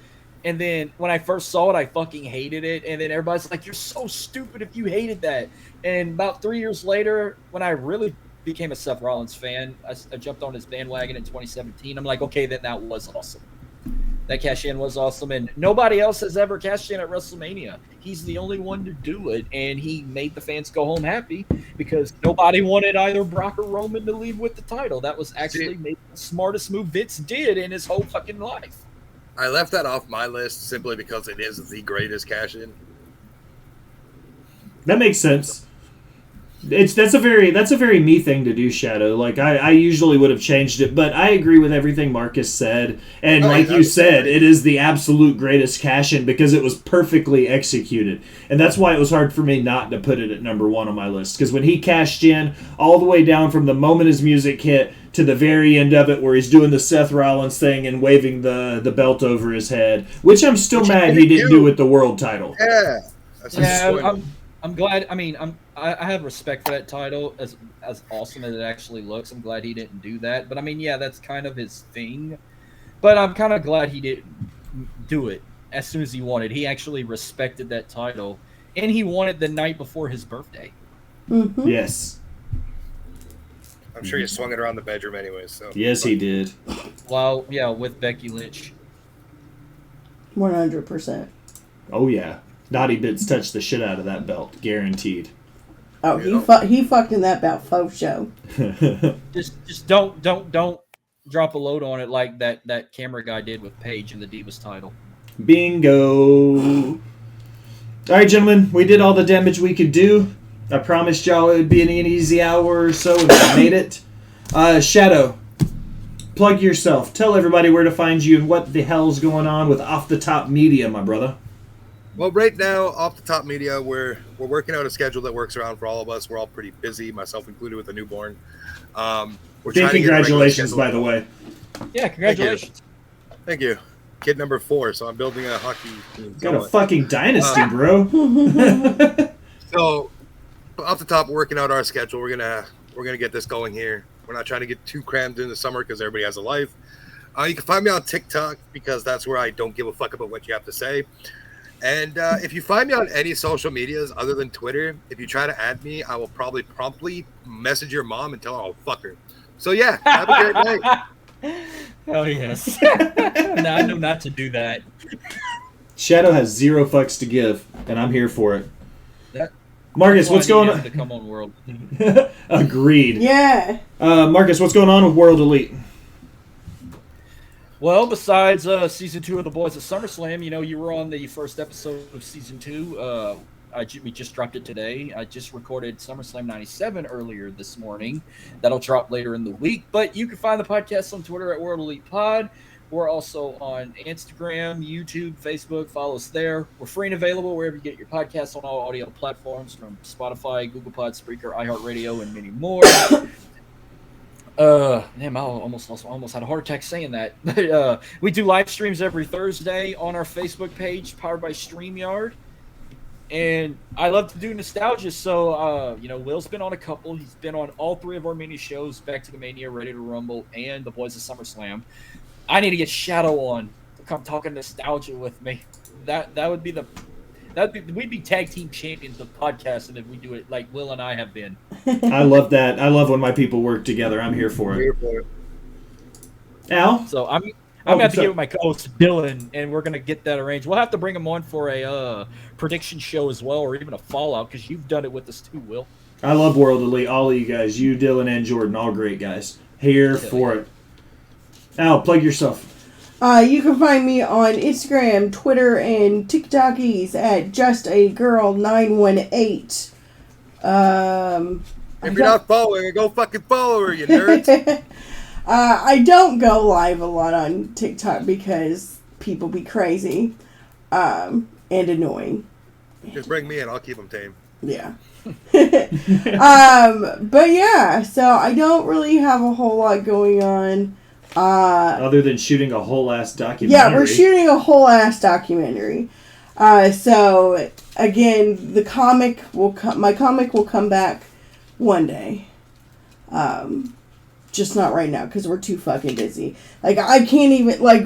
and then when I first saw it, I fucking hated it, and then everybody's like, "You're so stupid if you hated that." And about 3 years later, when I really became a Seth Rollins fan, I jumped on his bandwagon in 2017. I'm like, okay, then that was awesome. That cash-in was awesome, and nobody else has ever cashed in at WrestleMania. He's the only one to do it, and he made the fans go home happy because nobody wanted either Brock or Roman to leave with the title. That was actually maybe the smartest move Vince did in his whole fucking life. I left that off my list simply because it is the greatest cash-in. That makes sense. That's a very me thing to do, Shadow. Like I usually would have changed it, but I agree with everything Marcus said. And like you said, it is the absolute greatest cash-in because it was perfectly executed. And that's why it was hard for me not to put it at number 1 on my list. Because when he cashed in, all the way down from the moment his music hit to the very end of it where he's doing the Seth Rollins thing and waving the belt over his head, which I'm still mad he didn't do with the world title. Yeah. That's I'm glad. I mean, I have respect for that title as awesome as it actually looks. I'm glad he didn't do that. But I mean, yeah, that's kind of his thing. But I'm kind of glad he didn't do it as soon as he wanted. He actually respected that title, and he won it the night before his birthday. Mm-hmm. Yes. I'm sure you swung it around the bedroom anyways. So Yes, he did. Well, yeah, with Becky Lynch. 100%. Oh, yeah. Naughty Bits touched the shit out of that belt. Guaranteed. Oh, he fucked in that belt faux show. Just don't drop a load on it like that camera guy did with Paige in the Divas title. Bingo. All right, gentlemen. We did all the damage we could do. I promised y'all it would be an easy hour or so, and we made it. Shadow, plug yourself. Tell everybody where to find you and what the hell's going on with Off the Top Media, my brother. Well, right now, Off the Top Media, we're working out a schedule that works around for all of us. We're all pretty busy, myself included, with a newborn. We're trying to congratulations, by the way. Yeah, congratulations. Thank you. Kid number 4, so I'm building a hockey team. Got a fucking dynasty, bro. So, off the top, working out our schedule. We're gonna get this going here. We're not trying to get too crammed in the summer because everybody has a life. You can find me on TikTok because that's where I don't give a fuck about what you have to say. And if you find me on any social medias other than Twitter, if you try to add me, I will probably promptly message your mom and tell her I'll fuck her. So yeah, have a great night. Oh yes. No, I know not to do that. Shadow has 0 fucks to give, and I'm here for it. That, Marcus, what's going on? To come on, World. Agreed. Yeah. Marcus, what's going on with World Elite? Well, besides season 2 of the Boys at SummerSlam, you were on the first episode of season 2. We just dropped it today. I just recorded SummerSlam 97 earlier this morning. That'll drop later in the week. But you can find the podcast on Twitter at World Elite Pod. We're also on Instagram, YouTube, Facebook. Follow us there. We're free and available wherever you get your podcasts on all audio platforms, from Spotify, Google Pod, Spreaker, iHeartRadio, and many more. Damn, I almost had a heart attack saying that. But we do live streams every Thursday on our Facebook page, powered by StreamYard. And I love to do nostalgia, so Will's been on a couple. He's been on all 3 of our mini shows: Back to the Mania, Ready to Rumble, and the Boys of SummerSlam. I need to get Shadow on to come talking nostalgia with me. We'd be tag team champions of podcasting if we do it like Will and I have been. I love that. I love when my people work together. I'm here for it. Al? So I'm gonna have to get with my co-host Dylan, and we're gonna get that arranged. We'll have to bring him on for a prediction show as well, or even a Fallout, because you've done it with us too, Will. I love World Elite. All of you guys, you, Dylan, and Jordan, all great guys. Here for it. Al, plug yourself. You can find me on Instagram, Twitter, and TikTokies at justagirl918. If you're not following her, go fucking follow her, you nerds. I don't go live a lot on TikTok because people be crazy and annoying. Just bring me in, I'll keep them tame. Yeah. But yeah, so I don't really have a whole lot going on. Other than shooting a whole ass documentary. Yeah, we're shooting a whole ass documentary. So again, my comic will come back one day. Just not right now because we're too fucking busy. Like, I can't even, like,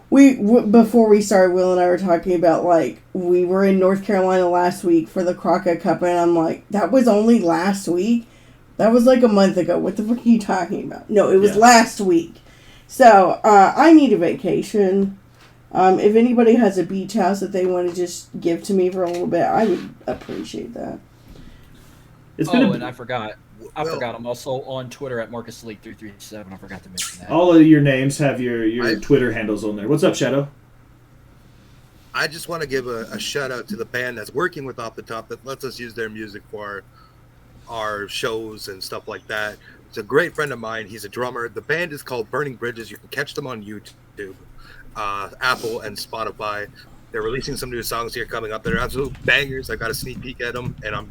before we started, Will and I were talking about, like, we were in North Carolina last week for the Crockett Cup, and I'm like, that was only last week? That was like a month ago. What the fuck are you talking about? No, it was last week. So, I need a vacation. If anybody has a beach house that they want to just give to me for a little bit, I would appreciate that. And I forgot. I'm also on Twitter at MarcusLeak337. I forgot to mention that. All of your names have your Twitter handles on there. What's up, Shadow? I just want to give a shout out to the band that's working with Off the Top that lets us use their music for our shows and stuff like that. It's a great friend of mine. He's a drummer. The band is called Burning Bridges. You can catch them on YouTube, Apple, and Spotify. They're releasing some new songs here coming up. They're absolute bangers. I got a sneak peek at them, and I'm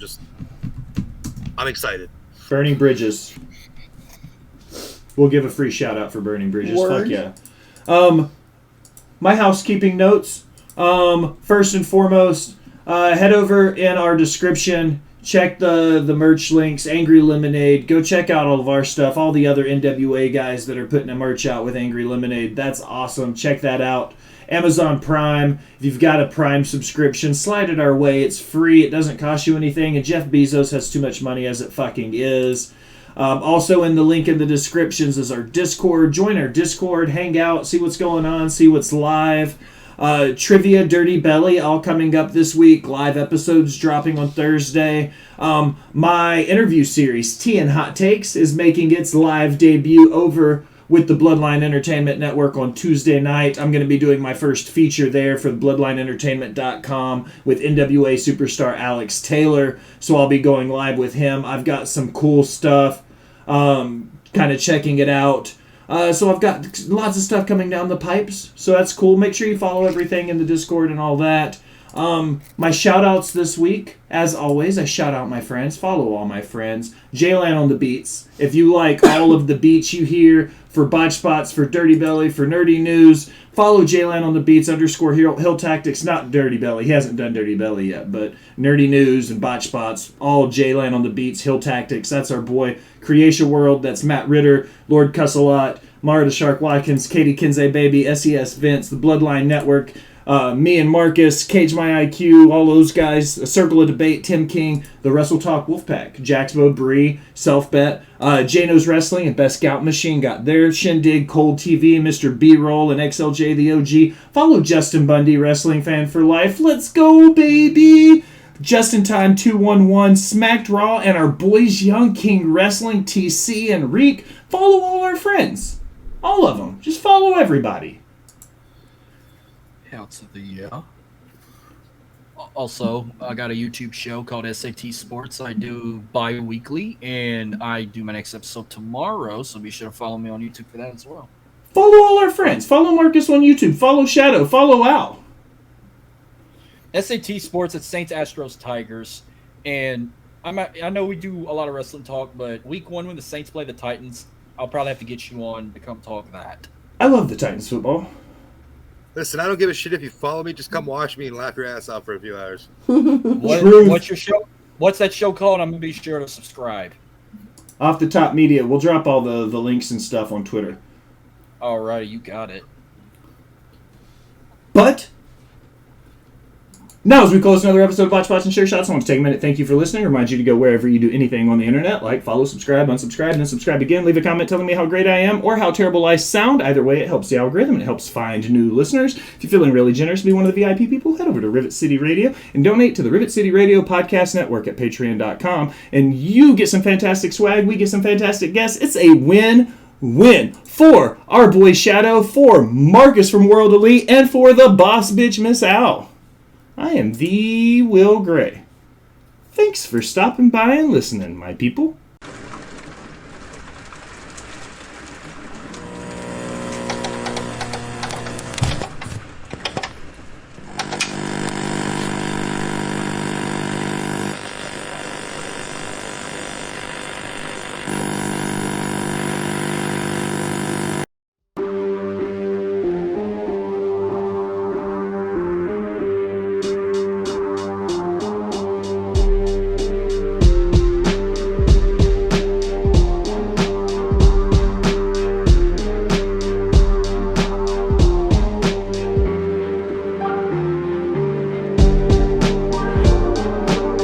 excited. Burning Bridges. We'll give a free shout out for Burning Bridges. Word. Fuck yeah. My housekeeping notes. First and foremost, head over in our description. Check the merch links, Angry Lemonade. Go check out all of our stuff, all the other NWA guys that are putting a merch out with Angry Lemonade. That's awesome. Check that out. Amazon Prime. If you've got a Prime subscription, slide it our way. It's free. It doesn't cost you anything. And Jeff Bezos has too much money as it fucking is. Also in the link in the descriptions is our Discord. Join our Discord. Hang out. See what's going on. See what's live. Trivia, Dirty Belly, all coming up this week. Live episodes dropping on Thursday. My interview series, Tea and Hot Takes, is making its live debut over with the Bloodline Entertainment Network on Tuesday night. I'm going to be doing my first feature there for BloodlineEntertainment.com with NWA superstar Alex Taylor. So I'll be going live with him. I've got some cool stuff, kind of checking it out. So I've got lots of stuff coming down the pipes, so that's cool. Make sure you follow everything in the Discord and all that. My shout-outs this week, as always, I shout out my friends. Follow all my friends. Jaylan on the beats. If you like all of the beats you hear for Botch Spots, for Dirty Belly, for Nerdy News, follow Jaylan on the beats _ Hill Tactics, not Dirty Belly. He hasn't done Dirty Belly yet, but Nerdy News and Botch Spots, all Jaylan on the beats, Hill Tactics. That's our boy. Creation World, that's Matt Ritter, Lord Cussalot, Mara the Shark Watkins, Katie Kinsey Baby, SES Vince, the Bloodline Network, me and Marcus, Cage My IQ, all those guys, A Circle of Debate, Tim King, the Wrestle Talk Wolfpack, Jaxbo, Bree, Self Bet, Jano's Wrestling, and Best Scout Machine got their shindig, Cold TV, Mr. B-Roll, and XLJ the OG. Follow Justin Bundy, Wrestling Fan for Life. Let's go, baby! Just in Time 211, Smacked Raw, and our boys Young King Wrestling, TC and Reek. Follow all our friends. All of them. Just follow everybody. Out to the Also, I got a YouTube show called SAT Sports. I do bi-weekly, and I do my next episode tomorrow, so be sure to follow me on YouTube for that as well. Follow all our friends. Follow Marcus on YouTube. Follow Shadow. Follow Al. SAT Sports, it's Saints, Astros, Tigers, and I know we do a lot of wrestling talk, but week 1 when the Saints play the Titans, I'll probably have to get you on to come talk that. I love the Titans football. Listen, I don't give a shit if you follow me. Just come watch me and laugh your ass off for a few hours. What's your show? What's that show called? I'm going to be sure to subscribe. Off the Top Media. We'll drop all the links and stuff on Twitter. All right, you got it. But now, as we close another episode of Botch Spots and Share Shots, I want to take a minute. Thank you for listening. Remind you to go wherever you do anything on the internet, like, follow, subscribe, unsubscribe, and then subscribe again. Leave a comment telling me how great I am or how terrible I sound. Either way, it helps the algorithm and it helps find new listeners. If you're feeling really generous to be one of the VIP people, head over to Rivet City Radio and donate to the Rivet City Radio Podcast Network at patreon.com. And you get some fantastic swag. We get some fantastic guests. It's a win-win for our boy Shadow, for Marcus from World Elite, and for the boss bitch, Miss Al. I am the Will Gray. Thanks for stopping by and listening, my people.